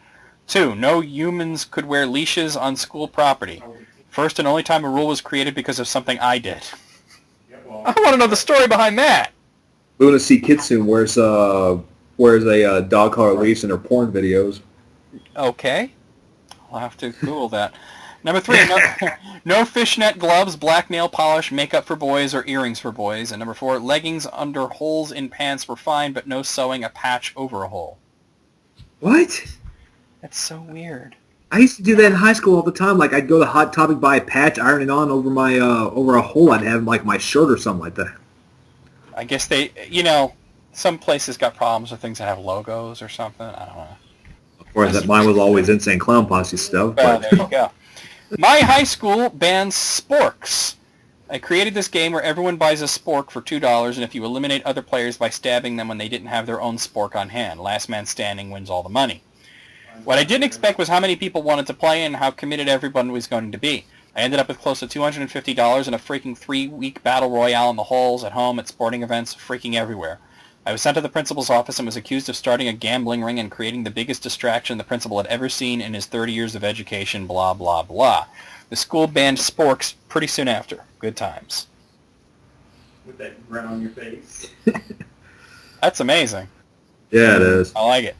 2, no humans could wear leashes on school property. First and only time a rule was created because of something I did. I want to know the story behind that. Luna C. Kitsune wears a dog collar leash in her porn videos. Okay. I'll have to Google that. Number 3, no fishnet gloves, black nail polish, makeup for boys, or earrings for boys. And number 4, leggings under holes in pants were fine, but no sewing a patch over a hole. What? That's so weird. I used to do that in high school all the time. Like, I'd go to Hot Topic, buy a patch, iron it on over my over a hole I'd have, like, my shirt or something like that. I guess they, some places got problems with things that have logos or something. I don't know. Or that mine was always Insane Clown Posse stuff. Well, But. there you go. My high school bans sporks. I created this game where everyone buys a spork for $2, and if you eliminate other players by stabbing them when they didn't have their own spork on hand, last man standing wins all the money. What I didn't expect was how many people wanted to play and how committed everyone was going to be. I ended up with close to $250 in a freaking 3-week battle royale in the halls, at home, at sporting events, freaking everywhere. I was sent to the principal's office and was accused of starting a gambling ring and creating the biggest distraction the principal had ever seen in his 30 years of education, blah, blah, blah. The school banned sporks pretty soon after. Good times. With that grin on your face. That's amazing. Yeah, it is. I like it.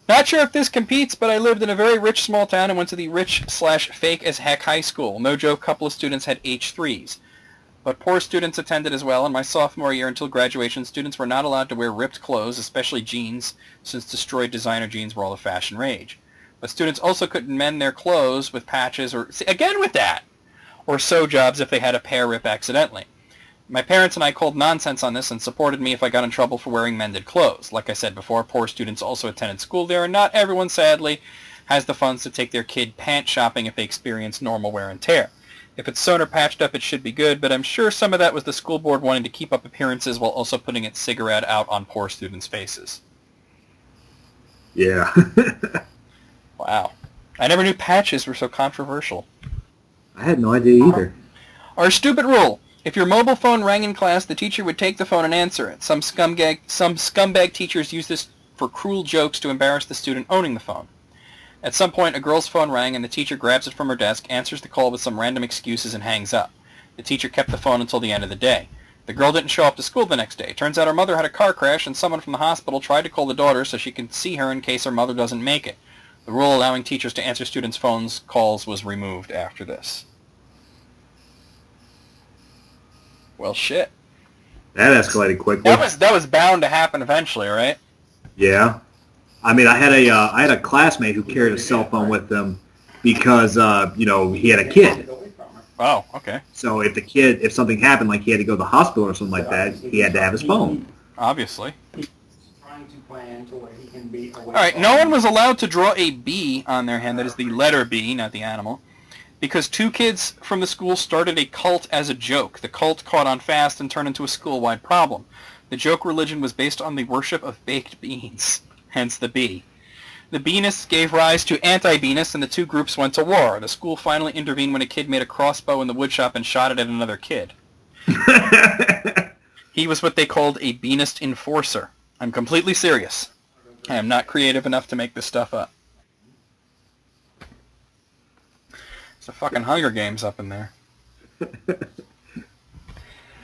Not sure if this competes, but I lived in a very rich small town and went to the rich/fake as heck high school. No joke, couple of students had H3s. But poor students attended as well. In my sophomore year until graduation, students were not allowed to wear ripped clothes, especially jeans, since destroyed designer jeans were all the fashion rage. But students also couldn't mend their clothes with patches or, see, again with that, or sew jobs if they had a pair rip accidentally. My parents and I called nonsense on this and supported me if I got in trouble for wearing mended clothes. Like I said before, poor students also attended school there, and not everyone, sadly, has the funds to take their kid pant shopping if they experience normal wear and tear. If it's sewn or patched up, it should be good, but I'm sure some of that was the school board wanting to keep up appearances while also putting its cigarette out on poor students' faces. Yeah. Wow. I never knew patches were so controversial. I had no idea either. Our stupid rule. If your mobile phone rang in class, the teacher would take the phone and answer it. Some scumbag teachers use this for cruel jokes to embarrass the student owning the phone. At some point, a girl's phone rang and the teacher grabs it from her desk, answers the call with some random excuses, and hangs up. The teacher kept the phone until the end of the day. The girl didn't show up to school the next day. Turns out her mother had a car crash and someone from the hospital tried to call the daughter so she could see her in case her mother doesn't make it. The rule allowing teachers to answer students' phones calls was removed after this. Well, shit. That escalated quickly. That was bound to happen eventually, right? Yeah. I mean, I had a classmate who carried a cell phone with him because he had a kid. Oh, okay. So if something happened, like he had to go to the hospital or something like that, he had to have his phone. Obviously. Trying to plan to where he can be away. All right, no one was allowed to draw a B on their hand, that is the letter B, not the animal, because two kids from the school started a cult as a joke. The cult caught on fast and turned into a school-wide problem. The joke religion was based on the worship of baked beans, hence the B. The Beanists gave rise to anti-Beanists, and the two groups went to war. The school finally intervened when a kid made a crossbow in the woodshop and shot it at another kid. He was what they called a Beanist enforcer. I'm completely serious. I am not creative enough to make this stuff up. It's the fucking Hunger Games up in there.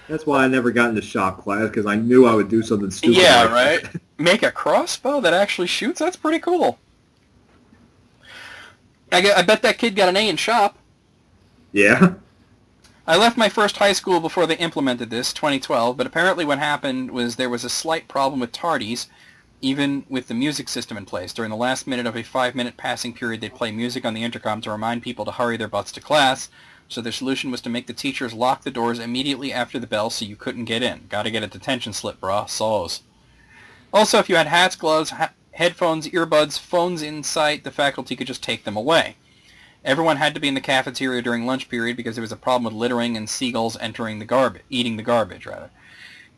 That's why I never got into shop class, because I knew I would do something stupid. Yeah, like right? that. Make a crossbow that actually shoots? That's pretty cool. I bet that kid got an A in shop. Yeah. I left my first high school before they implemented this, 2012, but apparently what happened was there was a slight problem with tardies, even with the music system in place. During the last minute of a 5-minute passing period, they'd play music on the intercom to remind people to hurry their butts to class, so their solution was to make the teachers lock the doors immediately after the bell so you couldn't get in. Gotta get a detention slip, brah. Saws. Also, if you had hats, gloves, headphones, earbuds, phones in sight, the faculty could just take them away. Everyone had to be in the cafeteria during lunch period because there was a problem with littering and seagulls eating the garbage.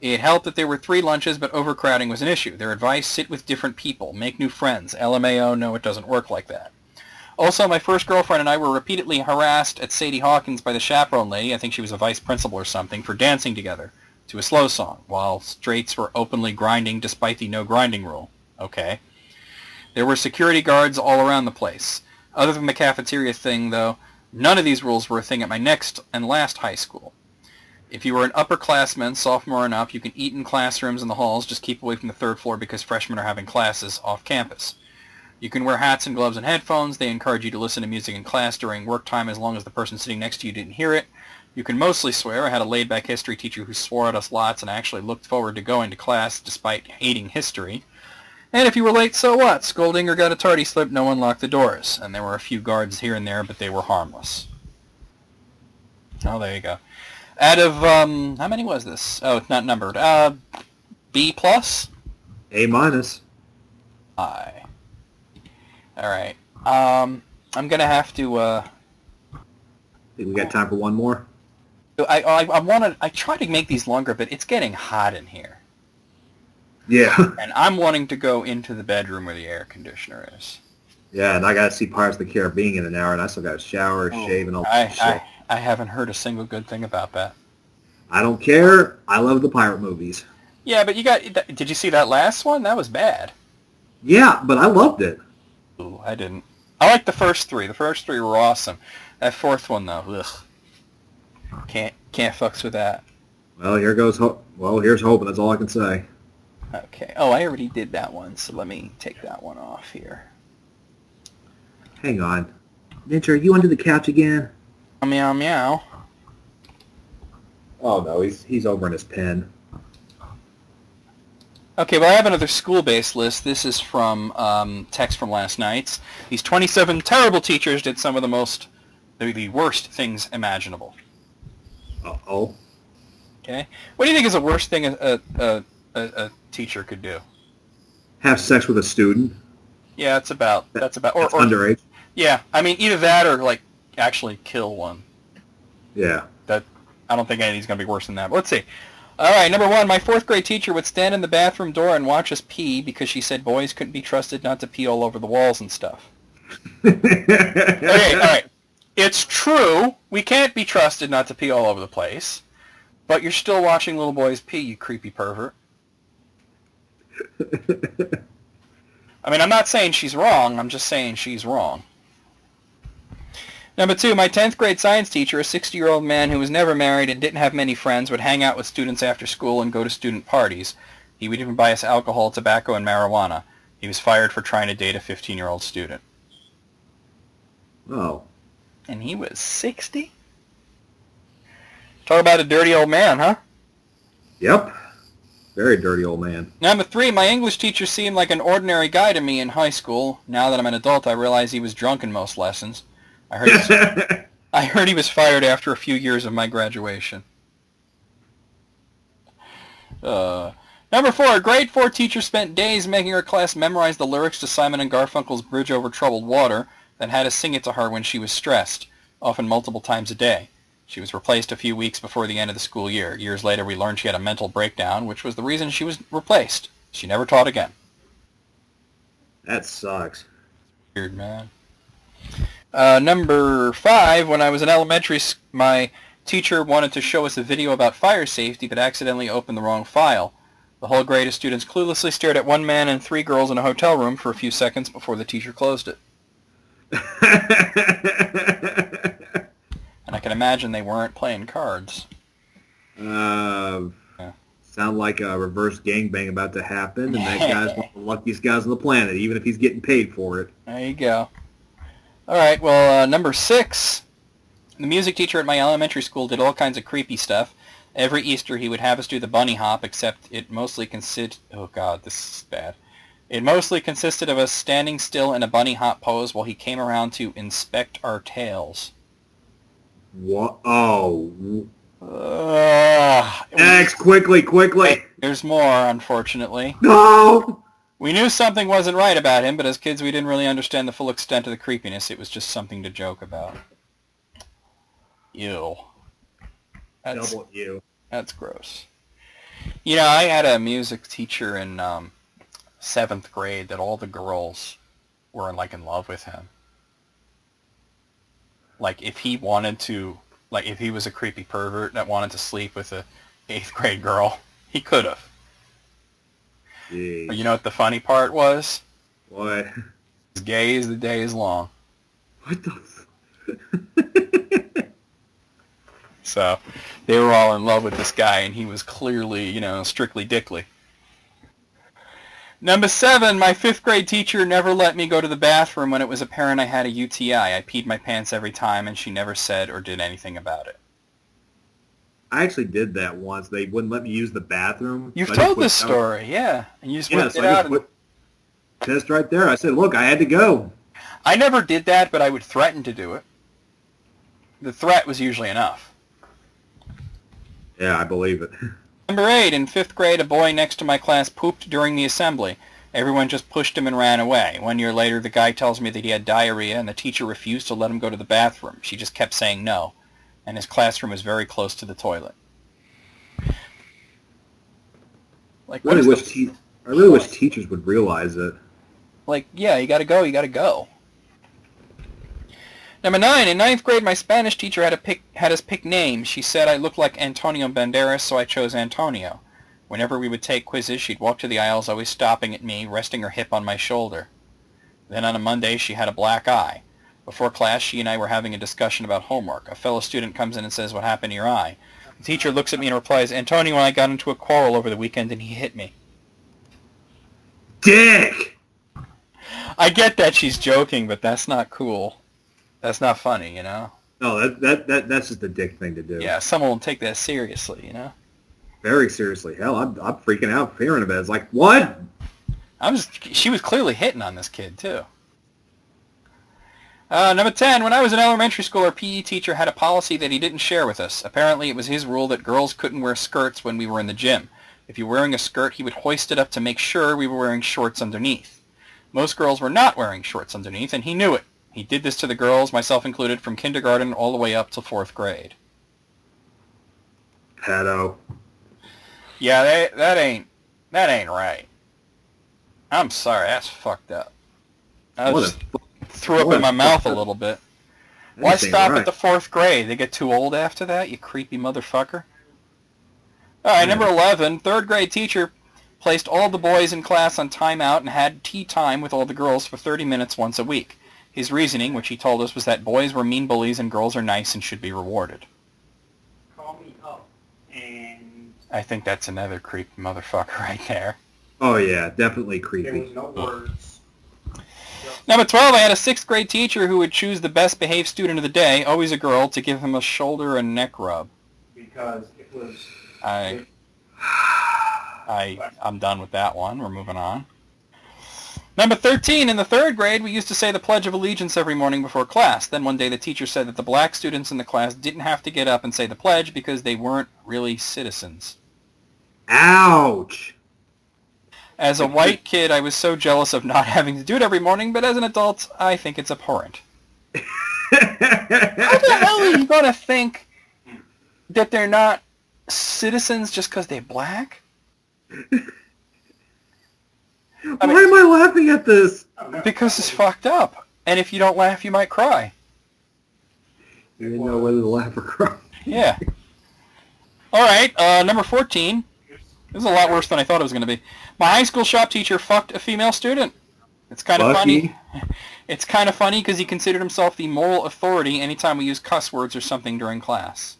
It helped that there were 3 lunches, but overcrowding was an issue. Their advice, sit with different people, make new friends. LMAO, no, it doesn't work like that. Also, my first girlfriend and I were repeatedly harassed at Sadie Hawkins by the chaperone lady, I think she was a vice principal or something, for dancing together to a slow song, while straights were openly grinding despite the no grinding rule. Okay. There were security guards all around the place. Other than the cafeteria thing, though, none of these rules were a thing at my next and last high school. If you were an upperclassman, sophomore and up, you can eat in classrooms and the halls, just keep away from the 3rd floor because freshmen are having classes off campus. You can wear hats and gloves and headphones. They encourage you to listen to music in class during work time as long as the person sitting next to you didn't hear it. You can mostly swear. I had a laid-back history teacher who swore at us lots and actually looked forward to going to class despite hating history. And if you were late, so what? Scolding or got a tardy slip, no one locked the doors. And there were a few guards here and there, but they were harmless. Oh, there you go. Out of, how many was this? Oh, it's not numbered. B plus? A minus. I. Alright. I'm gonna have to, Think we got time for one more? I try to make these longer, but it's getting hot in here. Yeah. And I'm wanting to go into the bedroom where the air conditioner is. Yeah, and I got to see Pirates of the Caribbean in an hour, and I still got to shower, shave, and all that shit. I haven't heard a single good thing about that. I don't care. I love the pirate movies. Yeah, but did you see that last one? That was bad. Yeah, but I loved it. Ooh, I didn't. I like the first three. The first three were awesome. That fourth one, though, ugh. Can't fucks with that. Well, here goes hope. Well, here's hoping. That's all I can say. Okay. Oh, I already did that one, so let me take that one off here. Hang on. Ninja, are you under the couch again? Meow meow. Oh no, he's over in his pen. Okay, well, I have another school-based list. This is from text from last night's. These 27 terrible teachers did some of the worst things imaginable. Uh-oh. Okay? What do you think is the worst thing a teacher could do? Have sex with a student. Yeah, that's about That's or underage. yeah, I mean either that or like actually kill one. Yeah. That I don't think anything's gonna be worse than that. But let's see. All right, number one, my fourth grade teacher would stand in the bathroom door and watch us pee because she said boys couldn't be trusted not to pee all over the walls and stuff. Okay, all right. It's true. We can't be trusted not to pee all over the place, but you're still watching little boys pee, you creepy pervert. I mean, I'm not saying she's wrong. I'm just saying she's wrong. Number two, my 10th grade science teacher, a 60-year-old man who was never married and didn't have many friends, would hang out with students after school and go to student parties. He would even buy us alcohol, tobacco, and marijuana. He was fired for trying to date a 15-year-old student. Oh. And he was 60? Talk about a dirty old man, huh? Yep. Very dirty old man. Number three, my English teacher seemed like an ordinary guy to me in high school. Now that I'm an adult, I realize he was drunk in most lessons. I heard he was fired after a few years of my graduation. Number four, a grade 4 teacher spent days making her class memorize the lyrics to Simon and Garfunkel's Bridge Over Troubled Water, then had to sing it to her when she was stressed, often multiple times a day. She was replaced a few weeks before the end of the school year. Years later, we learned she had a mental breakdown, which was the reason she was replaced. She never taught again. That sucks. Weird, man. Number five, when I was in elementary, my teacher wanted to show us a video about fire safety, but accidentally opened the wrong file. The whole grade of students cluelessly stared at one man and 3 girls in a hotel room for a few seconds before the teacher closed it. And I can imagine they weren't playing cards. Sound like a reverse gangbang about to happen, and that guy's one of the luckiest guys on the planet, even if he's getting paid for it. There you go. All right, well, number 6, the music teacher at my elementary school did all kinds of creepy stuff. Every Easter he would have us do the bunny hop, except it mostly oh God, this is bad. It mostly consisted of us standing still in a bunny hop pose while he came around to inspect our tails. What? Oh. Next, quickly. There's more, unfortunately. No! We knew something wasn't right about him, but as kids we didn't really understand the full extent of the creepiness. It was just something to joke about. Ew. Double ew. That's gross. You know, I had a music teacher in 7th grade that all the girls were like in love with him. Like if he wanted to, like if he was a creepy pervert that wanted to sleep with a 8th grade girl, he could have. But you know what the funny part was? What? As gay as the day is long. What the So they were all in love with this guy, and he was clearly, you know, strictly dickly. Number 7, my 5th grade teacher never let me go to the bathroom when it was apparent I had a UTI. I peed my pants every time, and she never said or did anything about it. I actually did that once. They wouldn't let me use the bathroom. You've told this story, yeah. And you just whipped it out. Test right there. I said, look, I had to go. I never did that, but I would threaten to do it. The threat was usually enough. Yeah, I believe it. Number 8, in 5th grade, a boy next to my class pooped during the assembly. Everyone just pushed him and ran away. 1 year later, the guy tells me that he had diarrhea, and the teacher refused to let him go to the bathroom. She just kept saying no, and his classroom was very close to the toilet. Like, I really wish teachers would realize it. Like, yeah, you gotta go, you gotta go. Number 9, in 9th grade, my Spanish teacher had us pick names. She said I looked like Antonio Banderas, so I chose Antonio. Whenever we would take quizzes, she'd walk to the aisles, always stopping at me, resting her hip on my shoulder. Then on a Monday, she had a black eye. Before class, she and I were having a discussion about homework. A fellow student comes in and says, "What happened to your eye?" The teacher looks at me and replies, "Antonio and I got into a quarrel over the weekend and he hit me." Dick! I get that she's joking, but that's not cool. That's not funny, you know? No, that's just a dick thing to do. Yeah, someone will take that seriously, you know? Very seriously. Hell, I'm freaking out hearing about it. It's like, what? She was clearly hitting on this kid, too. Number 10, when I was in elementary school, our PE teacher had a policy that he didn't share with us. Apparently, it was his rule that girls couldn't wear skirts when we were in the gym. If you were wearing a skirt, he would hoist it up to make sure we were wearing shorts underneath. Most girls were not wearing shorts underneath, and he knew it. He did this to the girls, myself included, from kindergarten all the way up to 4th grade. Pedo. Yeah, that ain't right. I'm sorry, that's fucked up. I just threw up in my mouth a little bit. Why stop at the 4th grade? They get too old after that, you creepy motherfucker? All right, number 11, 3rd grade teacher placed all the boys in class on timeout and had tea time with all the girls for 30 minutes once a week. His reasoning, which he told us, was that boys were mean bullies and girls are nice and should be rewarded. Call me up and I think that's another creepy motherfucker right there. Oh, yeah, definitely there creepy. was no words. Number 12, I had a 6th grade teacher who would choose the best behaved student of the day, always a girl, to give him a shoulder and neck rub. Because it was... I'm done with that one. We're moving on. Number 13, in the 3rd grade, we used to say the Pledge of Allegiance every morning before class. Then one day the teacher said that the black students in the class didn't have to get up and say the pledge because they weren't really citizens. Ouch! As a white kid, I was so jealous of not having to do it every morning, but as an adult, I think it's abhorrent. How the hell are you going to think that they're not citizens just because they're black? Why am I laughing at this? Because it's fucked up. And if you don't laugh, you might cry. I didn't know whether to laugh or cry. Yeah. All right, number 14. This is a lot worse than I thought it was going to be. My high school shop teacher fucked a female student. It's kind of funny. It's kind of funny because he considered himself the moral authority anytime we use cuss words or something during class.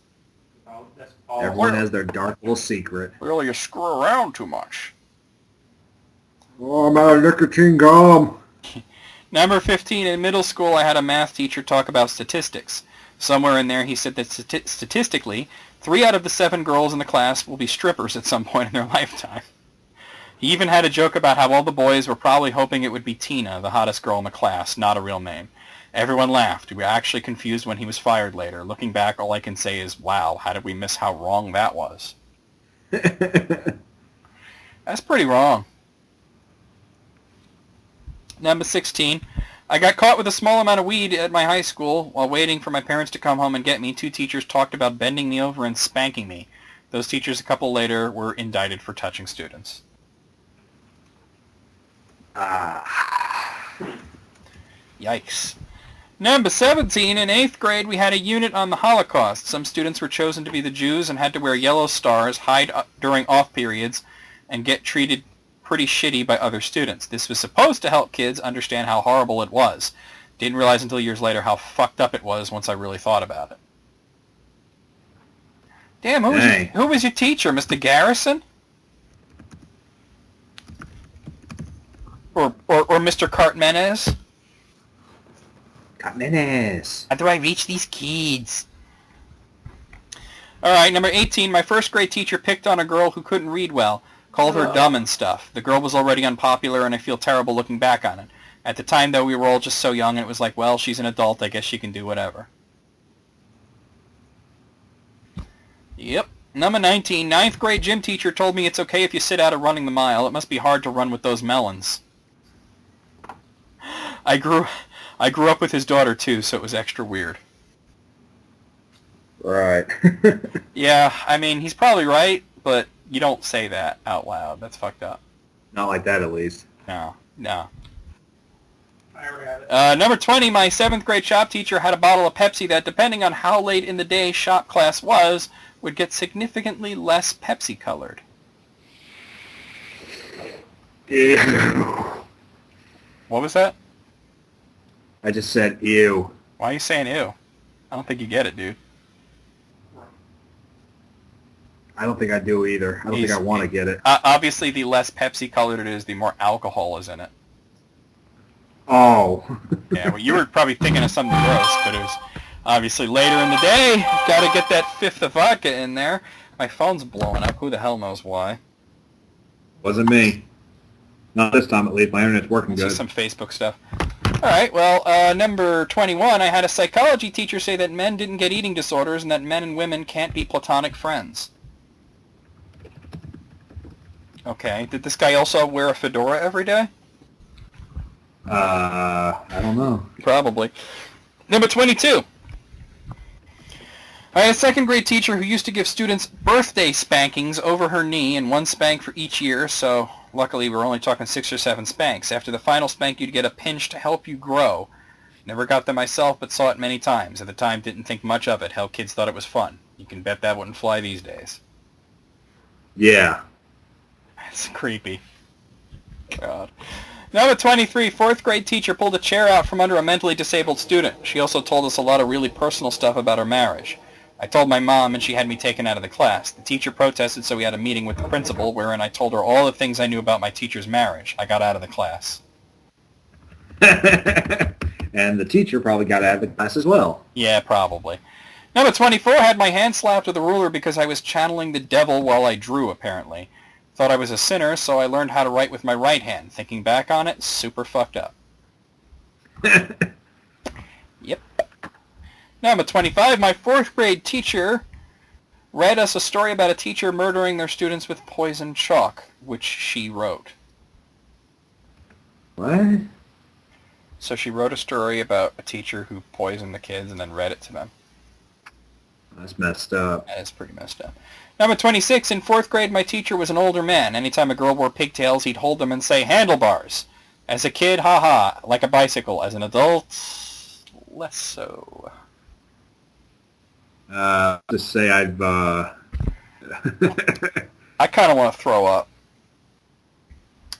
That's all. Everyone has their dark little secret. Well, you screw around too much. Oh, I'm out of nicotine gum. Number 15, in middle school, I had a math teacher talk about statistics. Somewhere in there, he said that statistically, 3 out of the 7 girls in the class will be strippers at some point in their lifetime. He even had a joke about how all the boys were probably hoping it would be Tina, the hottest girl in the class, not a real name. Everyone laughed. We were actually confused when he was fired later. Looking back, all I can say is, wow, how did we miss how wrong that was? That's pretty wrong. Number 16. I got caught with a small amount of weed at my high school. While waiting for my parents to come home and get me, 2 teachers talked about bending me over and spanking me. Those teachers a couple later were indicted for touching students. Yikes. Number 17. In 8th grade, we had a unit on the Holocaust. Some students were chosen to be the Jews and had to wear yellow stars, hide during off periods, and get treated pretty shitty by other students. This was supposed to help kids understand how horrible it was. Didn't realize until years later how fucked up it was once I really thought about it. Damn, who was your teacher, Mr. Garrison? Or Mr. Cartmenez? Cartmenez. How do I reach these kids? All right, number 18. My 1st grade teacher picked on a girl who couldn't read well. Called her dumb and stuff. The girl was already unpopular, and I feel terrible looking back on it. At the time, though, we were all just so young, and it was like, well, she's an adult. I guess she can do whatever. Yep. Number 19. 9th grade gym teacher told me it's okay if you sit out of running the mile. It must be hard to run with those melons. I grew up with his daughter, too, so it was extra weird. Right. Yeah, I mean, he's probably right, but you don't say that out loud. That's fucked up. Not like that, at least. No. I already have it. Number 20, my 7th grade shop teacher had a bottle of Pepsi that, depending on how late in the day shop class was, would get significantly less Pepsi colored. Ew. What was that? I just said ew. Why are you saying ew? I don't think you get it, dude. I don't think I do either. I don't think I want to get it. Obviously, the less Pepsi colored it is, the more alcohol is in it. Oh. Yeah, well, you were probably thinking of something gross, but it was obviously later in the day. Got to get that fifth of vodka in there. My phone's blowing up. Who the hell knows why? Wasn't me. Not this time, at least. My internet's working It's good. just some Facebook stuff. All right, well, number 21, I had a psychology teacher say that men didn't get eating disorders and that men and women can't be platonic friends. Okay, did this guy also wear a fedora every day? I don't know. Probably. Number 22. I had a second grade teacher who used to give students birthday spankings over her knee and one spank for each year, so luckily we're only talking 6 or 7 spanks. After the final spank, you'd get a pinch to help you grow. Never got them myself, but saw it many times. At the time, didn't think much of it. Hell, kids thought it was fun. You can bet that wouldn't fly these days. Yeah. That's creepy. God. Number 23, fourth grade teacher pulled a chair out from under a mentally disabled student. She also told us a lot of really personal stuff about her marriage. I told my mom, and she had me taken out of the class. The teacher protested, so we had a meeting with the principal, wherein I told her all the things I knew about my teacher's marriage. I got out of the class. And the teacher probably got out of the class as well. Yeah, probably. Number 24, had my hand slapped with a ruler because I was channeling the devil while I drew, apparently. Thought I was a sinner, so I learned how to write with my right hand. Thinking back on it, super fucked up. Yep. Number 25, my fourth grade teacher read us a story about a teacher murdering their students with poison chalk, which she wrote. What? So she wrote a story about a teacher who poisoned the kids and then read it to them. That's messed up. That is pretty messed up. Number 26, in fourth grade, my teacher was an older man. Anytime a girl wore pigtails, he'd hold them and say, handlebars. As a kid, ha-ha, like a bicycle. As an adult, less so. Just say I've, I kind of want to throw up.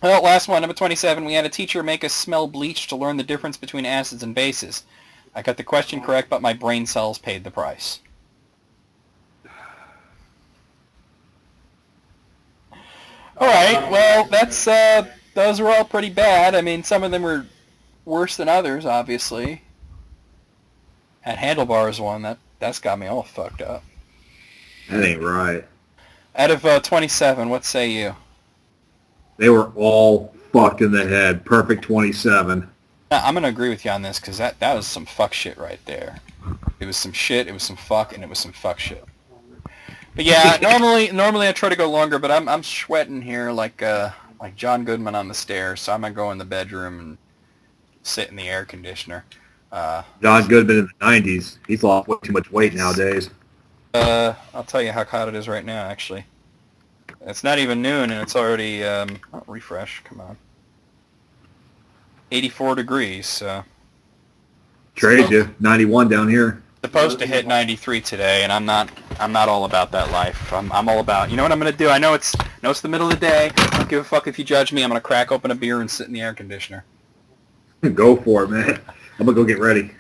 Well, last one, number 27. We had a teacher make us smell bleach to learn the difference between acids and bases. I got the question correct, but my brain cells paid the price. All right, well, that's those were all pretty bad. I mean, some of them were worse than others, obviously. That handlebars one, that's got me all fucked up. That ain't right. Out of 27, what say you? They were all fucked in the head. Perfect 27. I'm going to agree with you on this because that was some fuck shit right there. It was some shit, it was some fuck, and it was some fuck shit. But yeah, normally I try to go longer, but I'm sweating here like John Goodman on the stairs, so I'm going to go in the bedroom and sit in the air conditioner. John Goodman in the 90s. He's lost way too much weight nowadays. I'll tell you how hot it is right now, actually. It's not even noon, and it's already, refresh, come on. 84 degrees, so. Trade you. 91 down here. Supposed to hit 93 today, and I'm not all about that life. I'm all about, you know what I'm going to do? I know it's the middle of the day. I don't give a fuck if you judge me. I'm going to crack open a beer and sit in the air conditioner. Go for it, man. I'm going to go get ready.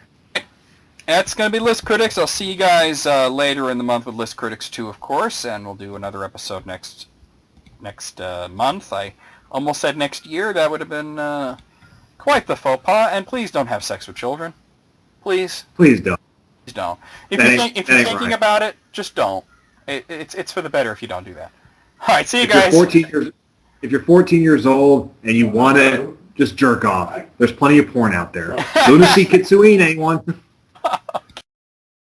That's going to be List Critics. I'll see you guys later in the month with List Critics 2, of course, and we'll do another episode next month. I almost said next year. That would have been quite the faux pas, and please don't have sex with children. Please. Please don't. Please don't. If you're thinking about it, just don't. It's for the better if you don't do that. All right, see you guys. If you're 14 years old and you want it, just jerk off. There's plenty of porn out there. Lunacy Kitsune, anyone?